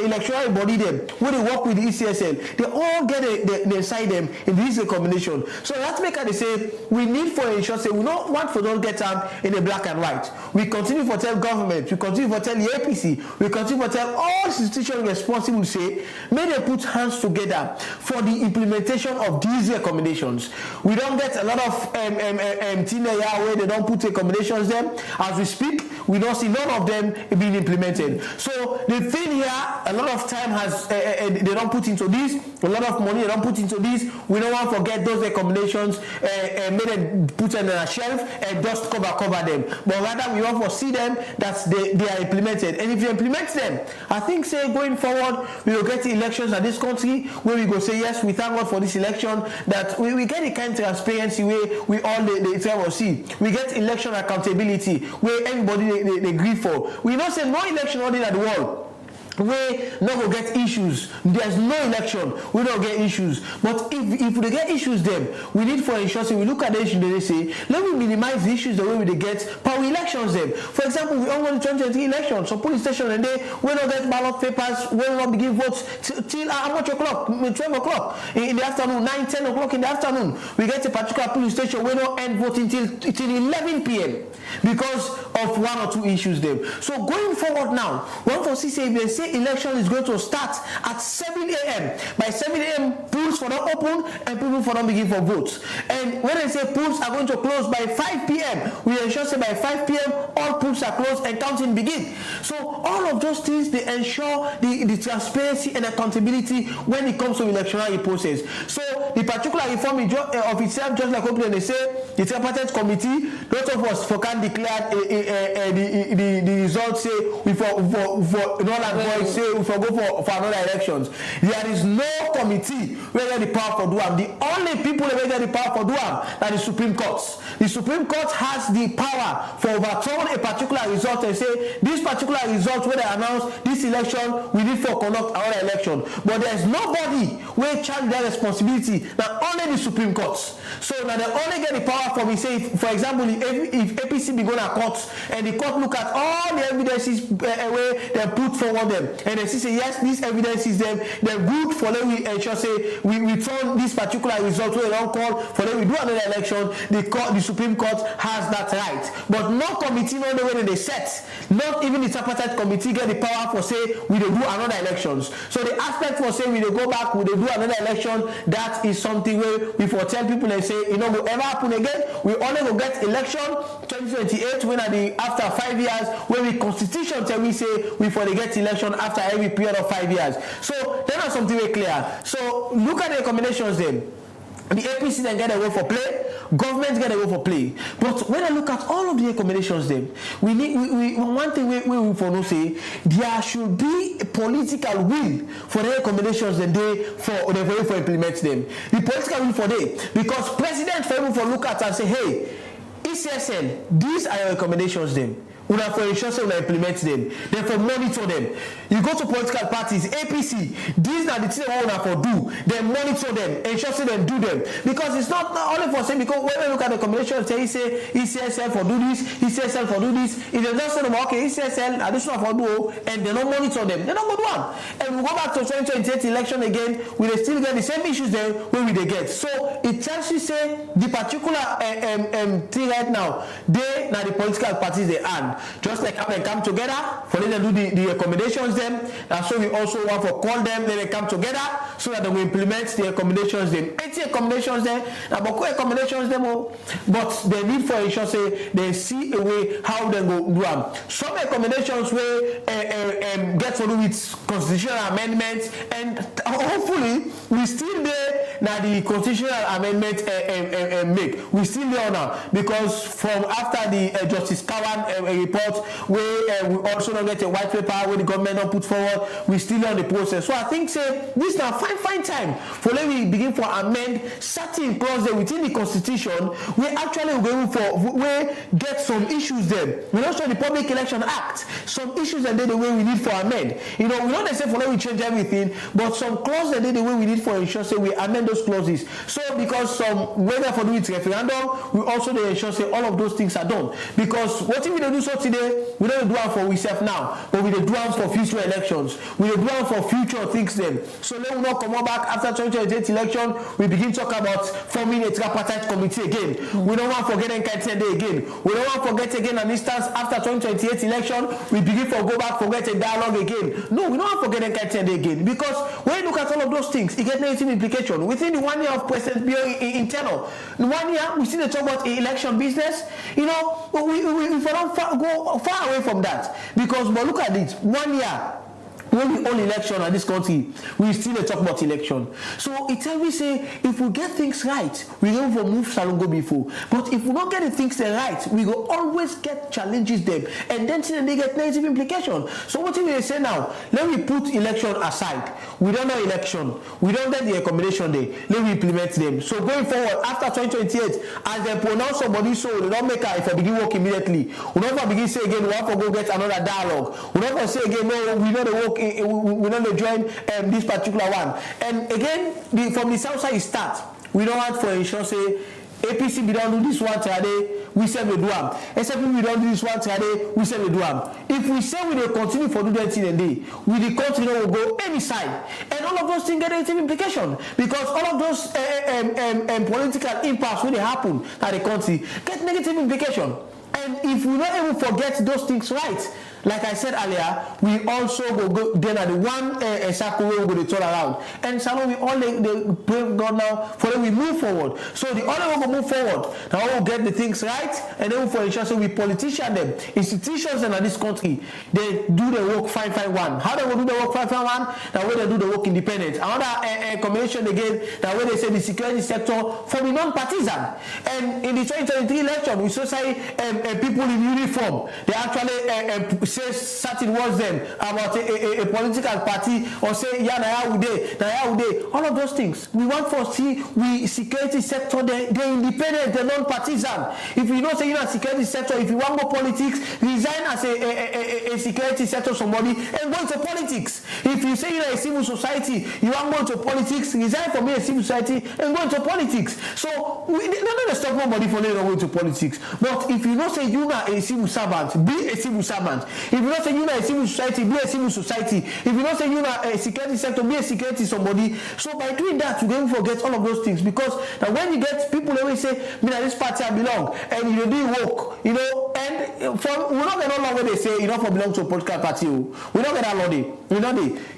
electoral body them where they work with the ECSL. They all get they side them in this recommendation. So that's make they say we need for ensure say we don't want for don't get them in a black and white. We continue for tell government, we continue for tell the APC, we continue for tell all institutions responsible say may they put hands together for the implementation of these recommendations. We don't get a lot of TNA where they don't put recommendations them. As we speak, we don't see none of them being implemented. So the thing here, a lot of time has they don't put into this, a lot of money they don't put into this. We don't want to forget those recommendations and them put them on a shelf and just cover them. But rather we want to see them that they are implemented. And if you implement them, I think say going forward we will get elections at this country where we go say yes, we thank God for this election, that we get the kind of transparency where we all the try to see. We get election accountability where everybody they agree for. We don't say no election only at the world we not go get issues. There's no election, we don't get issues. But if we get issues then we need for insurance, we look at the issue they say let me minimize the issues the way we get per elections them. For example, we only 2023 elections, so police station and they we don't get ballot papers, we will not begin votes till how much o'clock? 12 o'clock in the afternoon, 9-10 o'clock in the afternoon. We get a particular police station, we don't end voting till 11 p.m. because of 1 or 2 issues them. So going forward now, one for see say if they say election is going to start at 7 a.m. By 7 a.m. polls for them open and people for them begin for votes. And when I say polls are going to close by 5 p.m., we ensure say by 5 p.m. all polls are closed and counting begin. So all of those things they ensure the transparency and accountability when it comes to electoral process. So the particular reform of itself, just like open they say, the tripartite committee, lot of us for can declare the results say we for null and void say we for go for another elections. There is no committee where get the power for do them. The only people that get the power for do them are the Supreme Court. The Supreme Court has the power for overturn a particular result and say this particular result where they announce this election we need for conduct another election. But there is nobody where charge their responsibility. Now only the Supreme Court. So now they only get the power for me say for example if APC be going to court and the court look at all the evidences where they put forward them and they say yes these evidences they're good for them we ensure say we turn this particular result where they don't call for them we do another election. The Supreme Court has that right, but no committee no way they set, not even the tripartite committee get the power for say we do another elections. So the aspect for say we go back we do another election, that is something where we for tell people and say it no go ever happen again. We only go get election 2028 when at the after 5 years when we constitution tell we say we for the get election after every period of 5 years. So then are something very clear. So look at the recommendations then. The APC then get a way for play, government get a way for play. But when I look at all of the recommendations then, we one thing we for no say there should be a political will for the recommendations and they for the way for implement them. The political will for they because president for able for look at and say, hey, ECSL, these are your recommendations then. una for ensure say una implement them, then for monitor them. You go to political parties, APC, these are the things wey una for do, then monitor them, ensure say them do them, because it's not only for say, because when we look at the combination, say ECSL for do this, ECSL for do this, if they just say them okay, ECSL additional for do, and they don't monitor them, they don't go do one. And we go back to 2028 election again, we dey still get the same issues there wey we dey get. So it tells you say the particular thing right now, they na the political parties they hand, just like how they come together for them to do the accommodations them, and so we also want to call them, then they come together so that they will implement the accommodations them. 80 accommodations there, about accommodations them, but they need for ensure say they see a way how they go do them. Some accommodations will get to do with constitutional amendments, and hopefully we still there now the constitutional amendment make. We still there now, because from after the Justice Kawan report, where we also don't get a white paper where the government don't put forward, we still on the process. So I think say this now fine time for let we begin for amend certain clauses within the constitution. We actually going for we get some issues there. We also the Public Election Act, some issues and then the way we need for amend. You know, we don't say for let we change everything, but some clauses and then the way we need for ensure say we amend those clauses. So because some whether for doing it referendum, we also they ensure say all of those things are done. Because what if we don't do so today, we don't do it for ourselves now, but we do it for future elections. We do it for future things then. So let we not come back after 2028 election, we begin talk about forming a tripartite committee again. We don't want to forget NKTND again. We don't want to forget again an instance after 2028 election, we begin to go back, forget a dialogue again. No, we don't want to forget NKTND again, because when you look at all of those things, it gets negative implication. Within the 1 year of President Bio internal, in 1 year, we still talk about election business. You know, we don't go far away from that, because but look at it, 1 year when we own election in this country, we still talk about election. So it tells me say if we get things right, we go for move salon go before. But if we don't get the things right, we go always get challenges them, and then they get negative implication. So what do we say now? Let me put election aside. We don't know election. We don't get the accommodation there. Let me implement them. So going forward after 2028, as they pronounce somebody so they don't make if I begin work immediately. We don't begin say again we have to go get another dialogue. We don't say again no, we know the work. We don't join this particular one. And again, from the south side, it starts. We don't want for ensure say APC we don't do this one today, we say we do them. SFP we don't do this one today, we say we do them. If we say we will continue for do that in a day, we the country will go any side, and all of those things get negative implication, because all of those political impacts when they happen at the country get negative implication. And if we not able to forget those things right, like I said earlier, we also go then at the one circle where we go to turn around. And so we all the pray God now for them we move forward. So the only way we move forward, now we'll get the things right, and then for ensure so we politicians them, institutions in this country, they do the work 551. How they will do the work 551? That way they do the work independent. Another combination again, that way they say the security sector for the non-partisan. And in the 2023 election, we saw say people in uniform, they actually say certain words then about a political party, or say yeah now all of those things. We want to see we security sector they're independent, they're non-partisan. If you don't say you're a security sector, if you want more politics, resign as a security sector somebody and go into politics. If you say you're a civil society, you want to go into politics, resign from a civil society and go into politics. So they're not stop nobody from going into politics. But if you don't say you're a civil servant, be a civil servant. If you don't say you're a civil society, be a civil society. If you don't say you're a security sector, be a security somebody. So by doing that, you don't forget all of those things, because now when you get people always say, me na this party I belong, and you do work, you know, and for we're not gonna know where they say you don't belong to a political party. We're not gonna know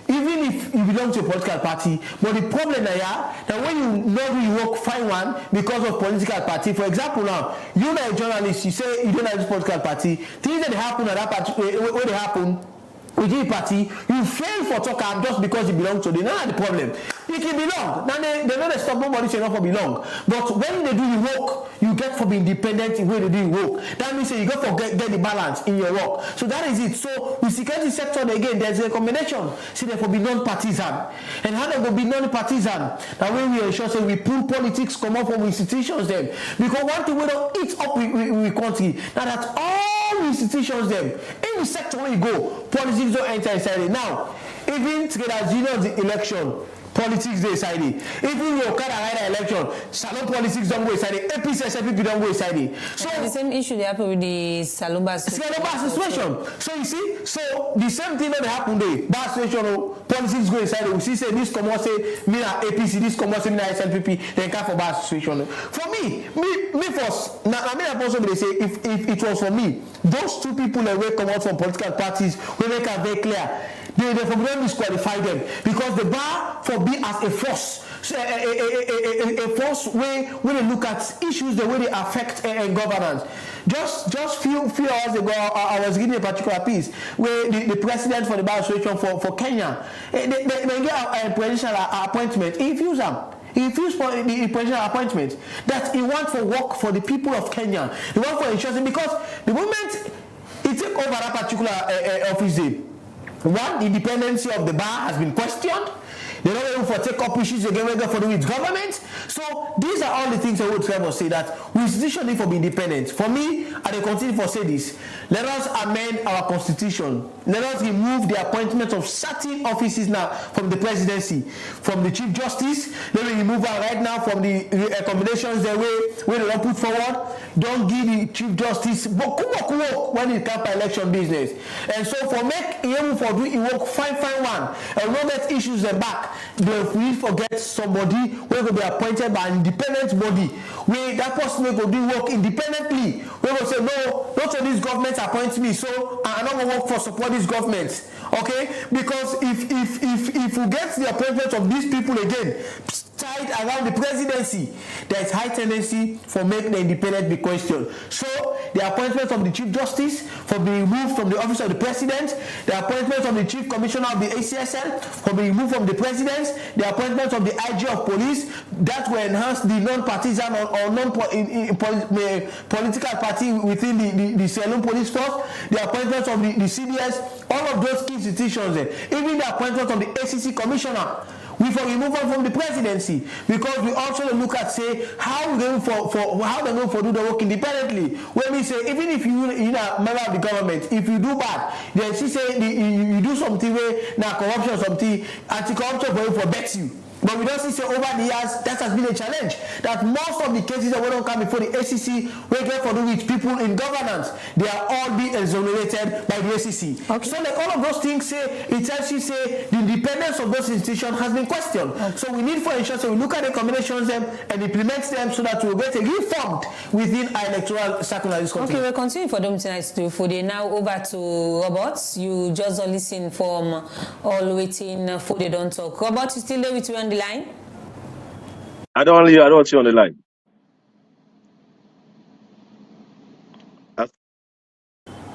even if you belong to a political party, but the problem that when you know you work fine one because of political party. For example, now you're a journalist, you say you don't have this political party, things that happen at that party where they happen within the party, you fail for talk just because you belong to them. That's not the problem. If you belong, then they don't stop nobody saying not for belong. But when they do the work, you get for be independent in way to do your work. That means you got to get the balance in your work. So that is it. So with security sector again, there's a recommendation. See, there will be non-partisan. And how they will be non-partisan? That way we ensure say we pull politics come up from institutions them. Because one thing we don't eat up with country. Now that all institutions them, any sector where you go, politics don't enter inside it. Now, even together as you know the election, politics they inside it. Even your kind of election, salon politics don't go inside it. APC, SPP don't go inside it. So the same issue they happen with the salon bar situation. So you see, so the same thing that happen there. Bar situation, politics go inside it. We see say this come out say me na APC, this come out say me na SPP. Then come for bar situation. For me first. Now I mean I also say if it was for me, those two people that will come out from political parties will make it very clear. They don't disqualify them because the bar for be as a force, a force way when they look at issues the way they affect governance. Just few hours ago, I was reading a particular piece where the president for the bar association for Kenya, they get a presidential appointment. He refused them. He refused for the presidential appointment that he wants for work for the people of Kenya. He wants for insurance because the moment he take over that particular office day, one, the independency of the bar has been questioned. They're not able to take up issues again for the with government. So these are all the things I would try to say that we institution need to be independent. For me, I will continue to say this. Let us amend our constitution. Let us remove the appointment of certain offices now from the presidency, from the Chief Justice. Let me remove her right now from the recommendations the way they don't put forward. Don't give the Chief Justice when it comes to election business. And so for make him for doing work fine one and not let issues them back. We forget somebody who will be appointed by an independent body where that person will go do work independently. We will say no, not all these governments appoint me, so I'm not going to work for support these governments. Okay? Because if we get the appointment of these people again tied around the presidency, there is high tendency for make the independent be questioned. So the appointment of the Chief Justice for being removed from the office of the President, the appointment of the Chief Commissioner of the ACSL for being removed from the President, the appointment of the IG of Police that will enhance the non-partisan or non-political party within the Salon Police Force, the appointment of the CDS, all of those key institutions, even the appointment of the ACC Commissioner. We for removal from the presidency because we also look at say how they're going for do the work independently. When we say even if you're a member of the government, if you do bad, then she say you do something where now corruption something anti-corruption for bets you. But we don't see over the years that has been a challenge. That most of the cases that we don't come before the ACC, we get for do with people in governance, they are all being exonerated by the ACC. Okay. So like all of those things say, it tells you say the independence of those institutions has been questioned. Okay. So we need for insurance, so we look at the combinations them and implement them so that we will get a reformed within our electoral circle. Okay, we'll continue for them tonight too. For the now over to Roberts. You just listen from all waiting for they don't talk. Roberts, you still there with you on the line? I don't see you on the line.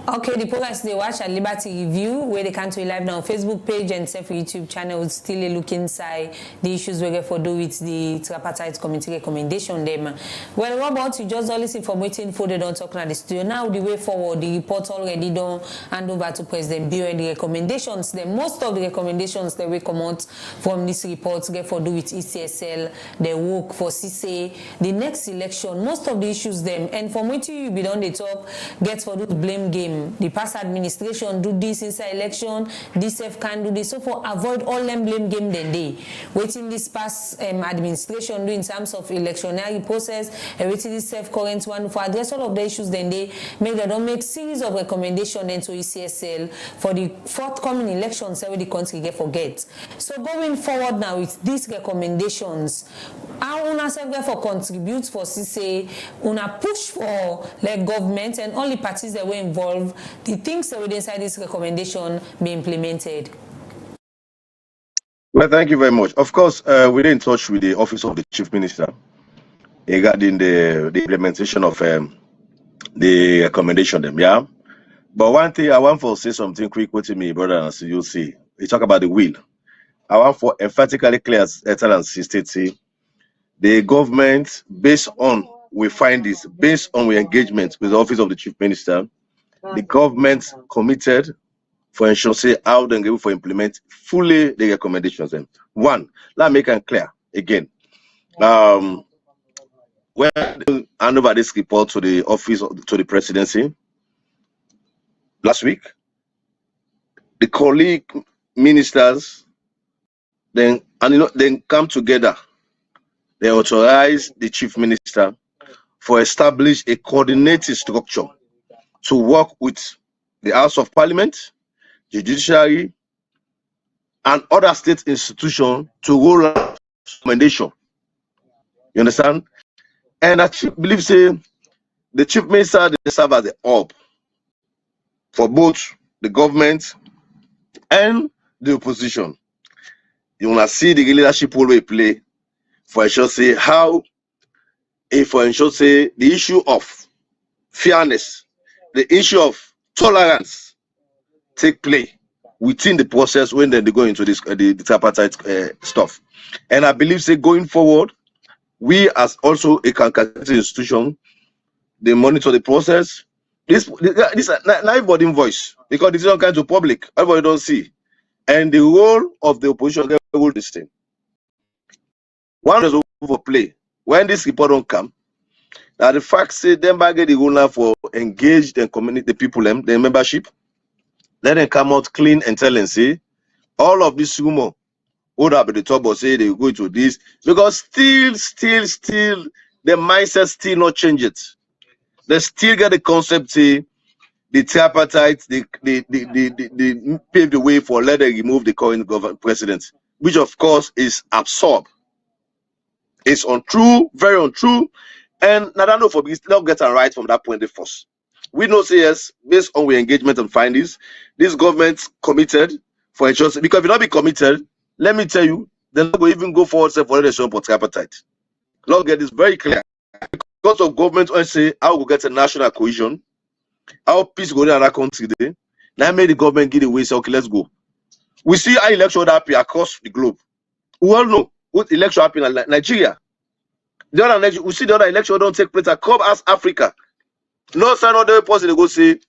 Okay, the progress they watch at Liberty Review, where they can to live now on Facebook page and self YouTube channel, still a look inside the issues we get for do with the tripartite committee recommendation them. Well, Robert, you just listen from waiting for they don't talk at the studio. Now the way forward, the report already done hand over to President Bio and the recommendations. Then most of the recommendations that will come out from this report get for do with ECSL, the work for CC, the next election, most of the issues them. And from waiting you be done the talk, get for do blame game. The past administration do this inside election, this self can do this, so for avoid all them blame game then they waiting this past administration do in terms of electionary process and waiting this self current one for address all of the issues then they make they don't make series of recommendations into ECSL for the forthcoming elections where the country get forget. So going forward now with these recommendations, how una self for contribute for CC, una push for like government and all the parties that were involved, the things that were inside this recommendation be implemented. Well, thank you very much. Of course, we're in touch with the Office of the Chief Minister regarding the implementation of the recommendation them, yeah. But one thing I want to say something quick with me, brother, and so you'll see. We talk about the will. I want for emphatically clear as and state the government, based on we find this based on our engagement with the Office of the Chief Minister, the government committed for ensure say how they able to implement fully the recommendations. One, let me make it clear again. When they hand over this report to the office to the presidency last week, the colleague ministers then come together. They authorize the chief minister for establish a coordinated structure to work with the House of Parliament, the judiciary, and other state institutions to roll out recommendation. You understand? And I believe say the chief minister they serve as the hub for both the government and the opposition. You wanna see the leadership role we play for ensure say how for ensure say the issue of fairness, the issue of tolerance take place within the process when they go into this the tripartite stuff. And I believe say going forward, we as also a accountability institution, they monitor the process. This not everybody voice because this is not kind to public. Everybody don't see. And the role of the opposition will this thing. One is overplay. When this report don't come, now the fact say them back get the role now for engage and community the people them, the membership, let them come out clean and tell and say all of this rumor would have the top or say they go to this because still the mindset still not change it. They still get the concept say the tripartite they pave the way for let them remove the current president, which of course is absurd. It's untrue, very untrue, and Nadano for this not get it right from that point. The first, we know say yes, based on our engagement and findings, this government committed for insurance because if you not be committed, let me tell you, they're not going to even go forward for election for tripartite. Let's get this very clear. Because of government when say how we get a national cohesion, how peace go in another country there. Now made the government give away say okay, let's go. We see how election happen across the globe. We all know what election happen in Nigeria. The other we see the other election don't take place across Africa. No sign of the person they go say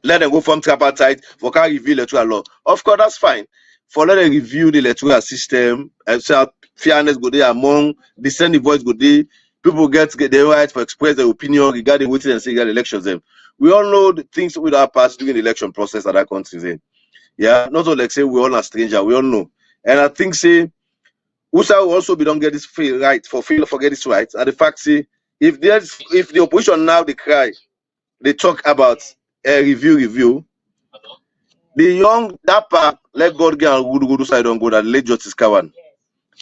let them go from tripartite for can review electoral law. Of course, that's fine. For let them review the electoral system and say fairness go there among dissenting voice go there. People get the right to express their opinion regarding what and say regarding elections. We all know the things we have passed during the election process that our country is. Yeah, not all like say we all are stranger, we all know. And I think say USA will also be don't get this feel right forget this right. And the fact say if the opposition now they cry, they talk about a review. The young dapper let God get on good side on go that late Justice Kawan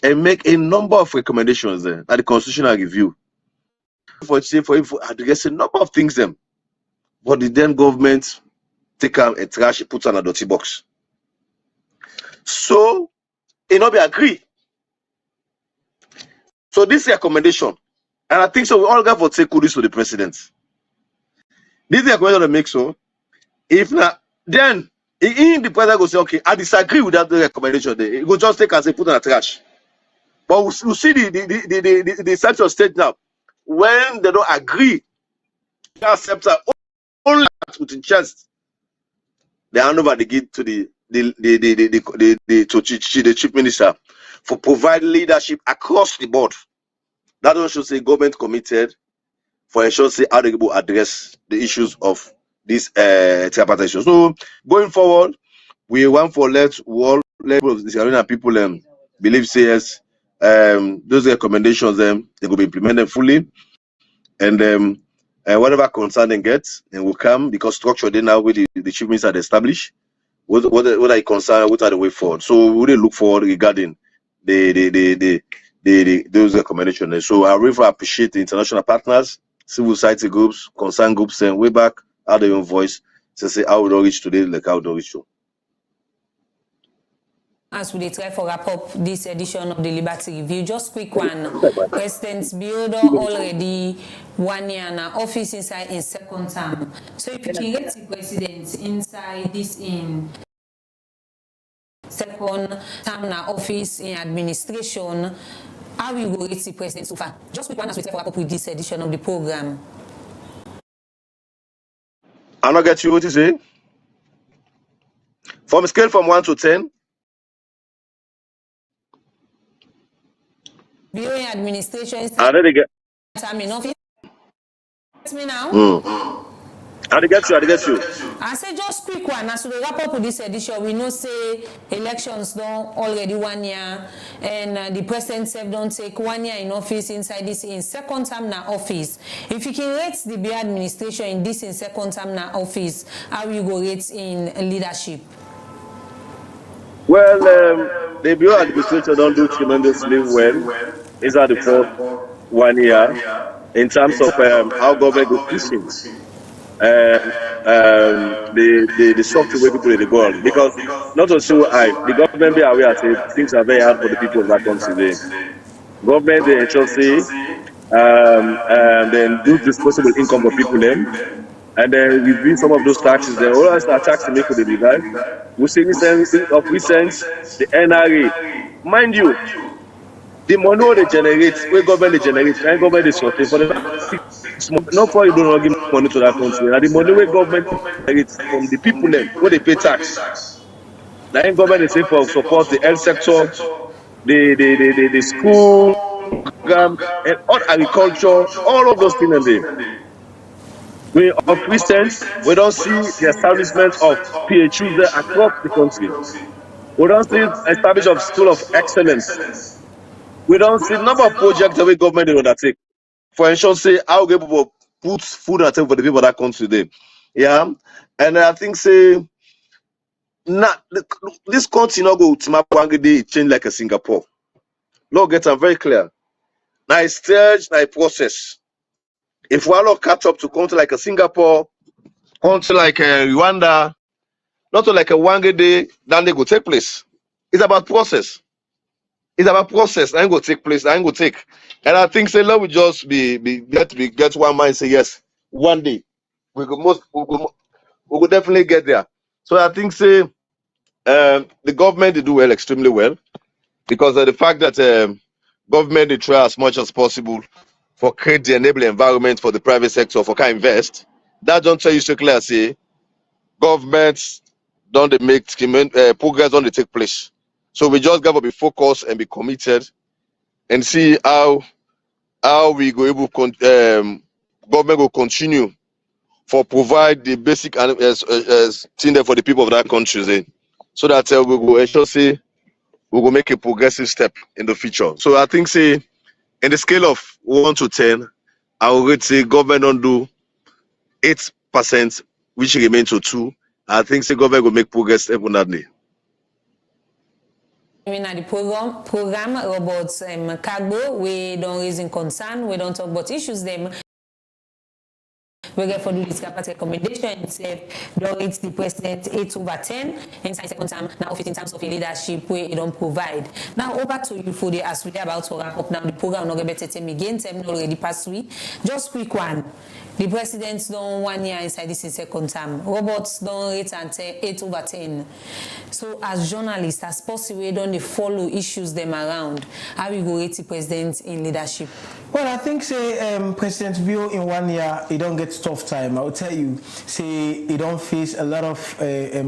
and make a number of recommendations at the constitutional review. For address a number of things them. But the then government take a trash, put on a dirty box. So it not be agree. So this recommendation, and I think so we all got for take kudos to the president. This recommendation to make so if not then in the president go say okay, I disagree with that recommendation. He go just take and say put on a trash. But we see the central state now when they don't agree, they accept that only with the chest. They hand over the gate to the chief minister for provide leadership across the board. That don't show say government committed for ensure say how they will address the issues of this tripartite issue. So going forward, we want for let of the arena people believe say yes. Those recommendations they will be implemented fully, and whatever concern they get, they will come because structure they now with the chief minister established. What are concerned? What are the way forward? So we really look forward regarding those recommendations. So I really appreciate the international partners, civil society groups, concerned groups, and way back how their own voice to say how we don't reach today, like how we don't reach to. As we try to wrap up this edition of the Liberty Review, just quick one. President Biodo already 1 year in office inside in second term. So if you can get the president inside this in second term in office in administration, How will you go rate the president so far? Just quick one as we wrap up with this edition of the program. I not get you what you say. From a scale from 1 to 10. BOA administration is I already get. time in office. Me now. I get you. I say just quick one as we wrap up with this edition. We know say elections done already 1 year, and the president said don't take 1 year in office inside this in second term na office. If you can rate the BOA administration in this in second term na office, how you go rate in leadership? Well, the BOA administration don't do tremendously well. Is that the first 1 year in terms of how government is pushing the software people in the world, because not also the government be aware that things are very hard for the people of that country today. Government they ensure say then do disposable income for people then, and then review some of those taxes. Then all our taxes to make for the divide. We see recent the NRA, mind you. The money they generate, where government they generate, and government is sorting for the not for you don't give money to that country. And the money where government generates from the people then, where they pay tax. Now government is say for support the health sector, the school program, and all agriculture, all of those things and they. We are Christians, we don't see the establishment of PHUs there across the country. We don't see establishment of school of excellence. We don't see number of projects that the government will undertake. For instance, say how people put food on the table for the people that country today. Yeah. And I think say this country not go to one day change like a Singapore. No, get very clear. Now it's stage, now process. If we all catch up to country like a Singapore, country like Rwanda, not like a one day, then they go take place. It's about process. It's about process. I ain't gonna take place. I ain't gonna take. And I think say let we just get one mind. Say yes, one day we could definitely get there. So I think say the government they do well, extremely well, because of the fact that government they try as much as possible for create the enabling environment for the private sector for can invest. That don't tell you so clear. Say governments don't they make progress don't they take place. So we just got to be focused and be committed and see how we go able government will continue for provide the basic thing there for the people of that country, so that we will ensure say we will make a progressive step in the future. So I think say in the scale of 1 to 10, I would say government don't do 8%, which remain to 2. I think say government will make progress every day. In the program about cargo, we don't raise in concern, we don't talk about issues them. We get for this tripartite recommendation itself, don't rate the president 8/10 inside second term now office in terms of leadership where it don't provide. Now over to you for the as we about to wrap up now the program not get better again, time already past week. Just quick one. The president's done 1 year inside this in second term. Robots don't rate and 8/10. So as journalists, as possible, we don't follow issues them around. How we go rate the president in leadership? Well, I think say President Bio in 1 year he don't get tough time. I will tell you, say he don't face a lot of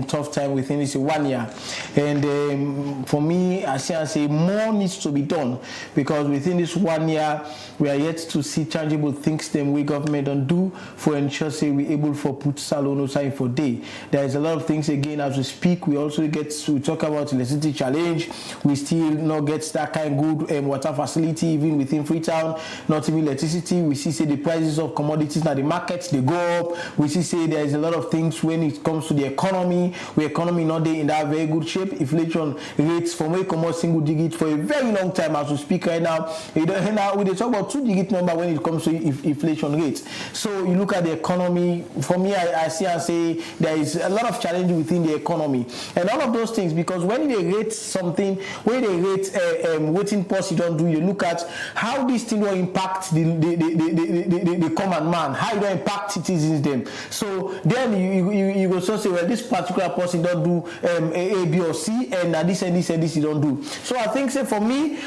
tough time within this 1 year, and for me, I say more needs to be done, because within this 1 year we are yet to see tangible things them we government don't do for ensure say we able for put salon sign for day. There is a lot of things again as we speak. We also get to talk about electricity challenge. We still not get that kind of good water facility even within Freetown. Not even electricity. We see say the prices of commodities now the markets they go up. We see say there is a lot of things when it comes to the economy. The economy not there in that very good shape. Inflation rates from where come out single digit for a very long time as we speak right now. Now we talk about 2-digit number when it comes to inflation rates. So you look at the economy. For me, I see and say there is a lot of challenge within the economy and all of those things, because when they rate something, when they rate waiting policy don't do, you look at how this thing will impact the common man, how you don't impact citizens them. So then you go so say, well, this particular person don't do A, B, or C, and this and this and this you don't do. So I think, say for me,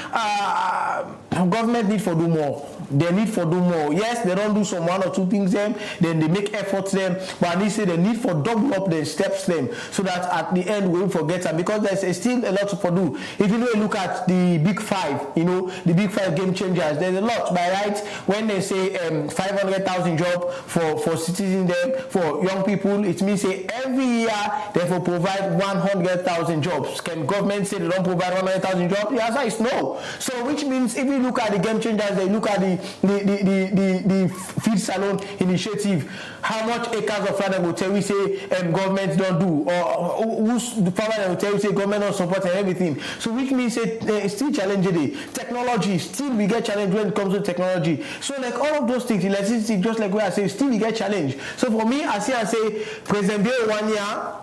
government need for do more. They need for do more. Yes, they don't do some one or two things them, then they make efforts them, but they say they need for double up their steps them, so that at the end we won't forget them, because there's still a lot to do. If you look at the big five, the big five game changers, there's a lot. By right, when they say 500,000 jobs for citizens them, for young people, it means say every year they will provide 100,000 jobs. Can government say they don't provide 100,000 jobs? The answer is no. So which means if you look at the game changers, they look at the feed salon initiative, how much acres of land will tell you say government don't do, or who's the farmer will tell you say government don't support and everything. So which means it's still challenging. Technology, still we get challenged when it comes to technology. So like all of those things, electricity, just like where I say, still we get challenged. So for me, I say President Bill 1 year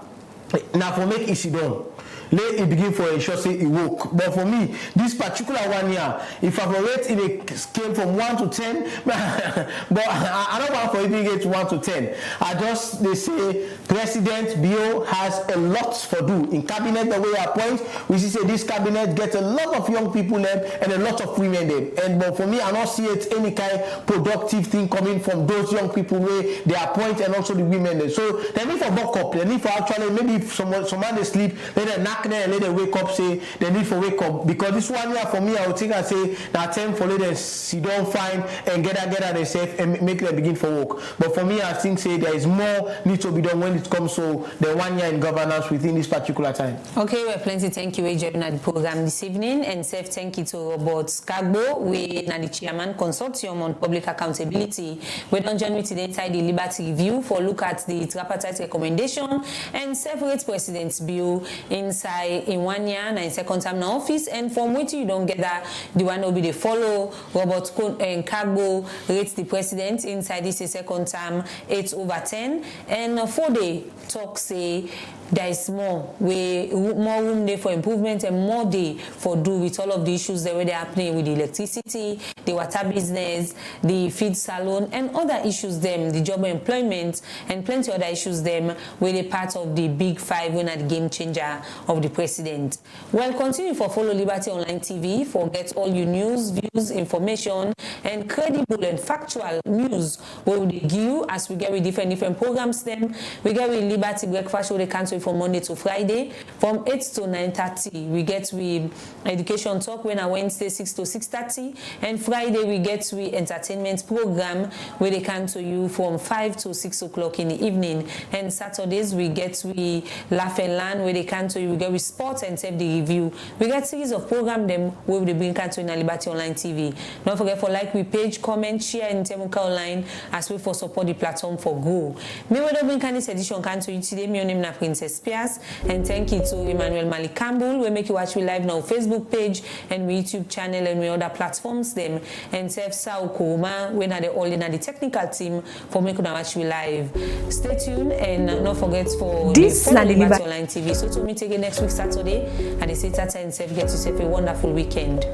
now for make it done. Let it begin for ensure say it work. But for me, this particular 1 year, if I rate in a scale from 1 to 10, but I don't want for it to get 1 to 10. They say President Bio has a lot for do. In cabinet, the way I point, we see say this cabinet gets a lot of young people them and a lot of women them. But for me, I don't see it any kind of productive thing coming from those young people where they appoint and also the women them. So they need for buck up. They need for actually, maybe if someone they sleep, let them knock there and let them wake up, say they need for wake up. Because this 1 year for me, I would think I say that time for let them sit down fine and get out themselves and make them begin for work. But for me, I think say there is more need to be done when it comes to the 1 year in governance within this particular time. Okay, well, plenty thank you, joining the program this evening, and thank you to Robert Skagbo, we are the chairman consortium on public accountability. We don't join me today inside the Liberty Review for look at the tripartite recommendation and separate president's bill inside in 1 year and in second term in office, and from which you don't get that the one will be the follow Robert and Kagbo rates the president inside this second term 8/10, and for the talk say there is more room there for improvement and more day for do with all of the issues that were happening with the electricity, the water business, the feed salon, and other issues them, the job employment, and plenty other issues them were the part of the big five when at the game changer of the president. Well, continue for follow Liberty Online TV for get all your news, views, information, and credible and factual news where we give you as we get with different programs them. We get with Liberty Breakfast where they cancel from Monday to Friday from 8 to 9:30. We get with Education Talk when on Wednesday 6 to 6:30, and Friday we get with Entertainment Program where they cancel you from 5 to 6 o'clock in the evening, and Saturdays we get with Laugh and Learn where they cancel you. We get with Sports and Save the Review. We get series of program them where we bring cancel in Liberty Online TV. Don't forget for like we page, comment, share in Temuka Online as we for support the platform for grow. Me we don't bring this edition cancel you today. Me name na Princess Spears, and thank you to Emmanuel Malik Campbell. We make you watch we live now Facebook page and we YouTube channel and we other platforms them, and Sef Sao Kuruma when are the all in the technical team for make you watch we live. Stay tuned and don't forget for this the Liberty Online TV. So to meet again next week Saturday at the same time, and Sef get yourself a wonderful weekend.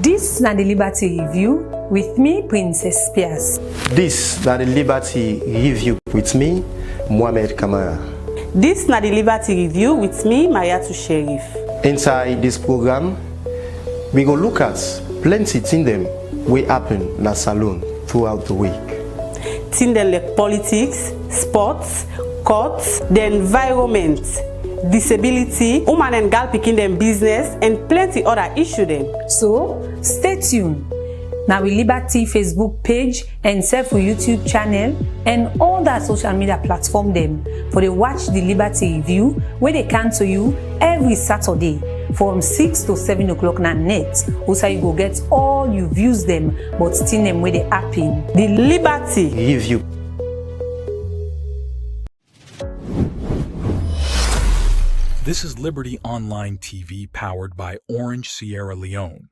This na the Liberty Review with me, Princess Spears. This na the Liberty Review with me, Mohamed Kamara. This na the Liberty Review with me, Mayatu Sheriff. Inside this program, we go look at plenty things them we happen in the salon throughout the week. Things like politics, sports, courts, the environment, disability, woman and girl picking them business, and plenty other issue them. So stay tuned. Now we Liberty Facebook page and Self YouTube channel and all that social media platform them for they watch the Liberty Review where they come to you every Saturday from 6 to 7 o'clock na net. Also you go get all you views them but still them where they happen. The Liberty Review. This is Liberty Online TV powered by Orange Sierra Leone.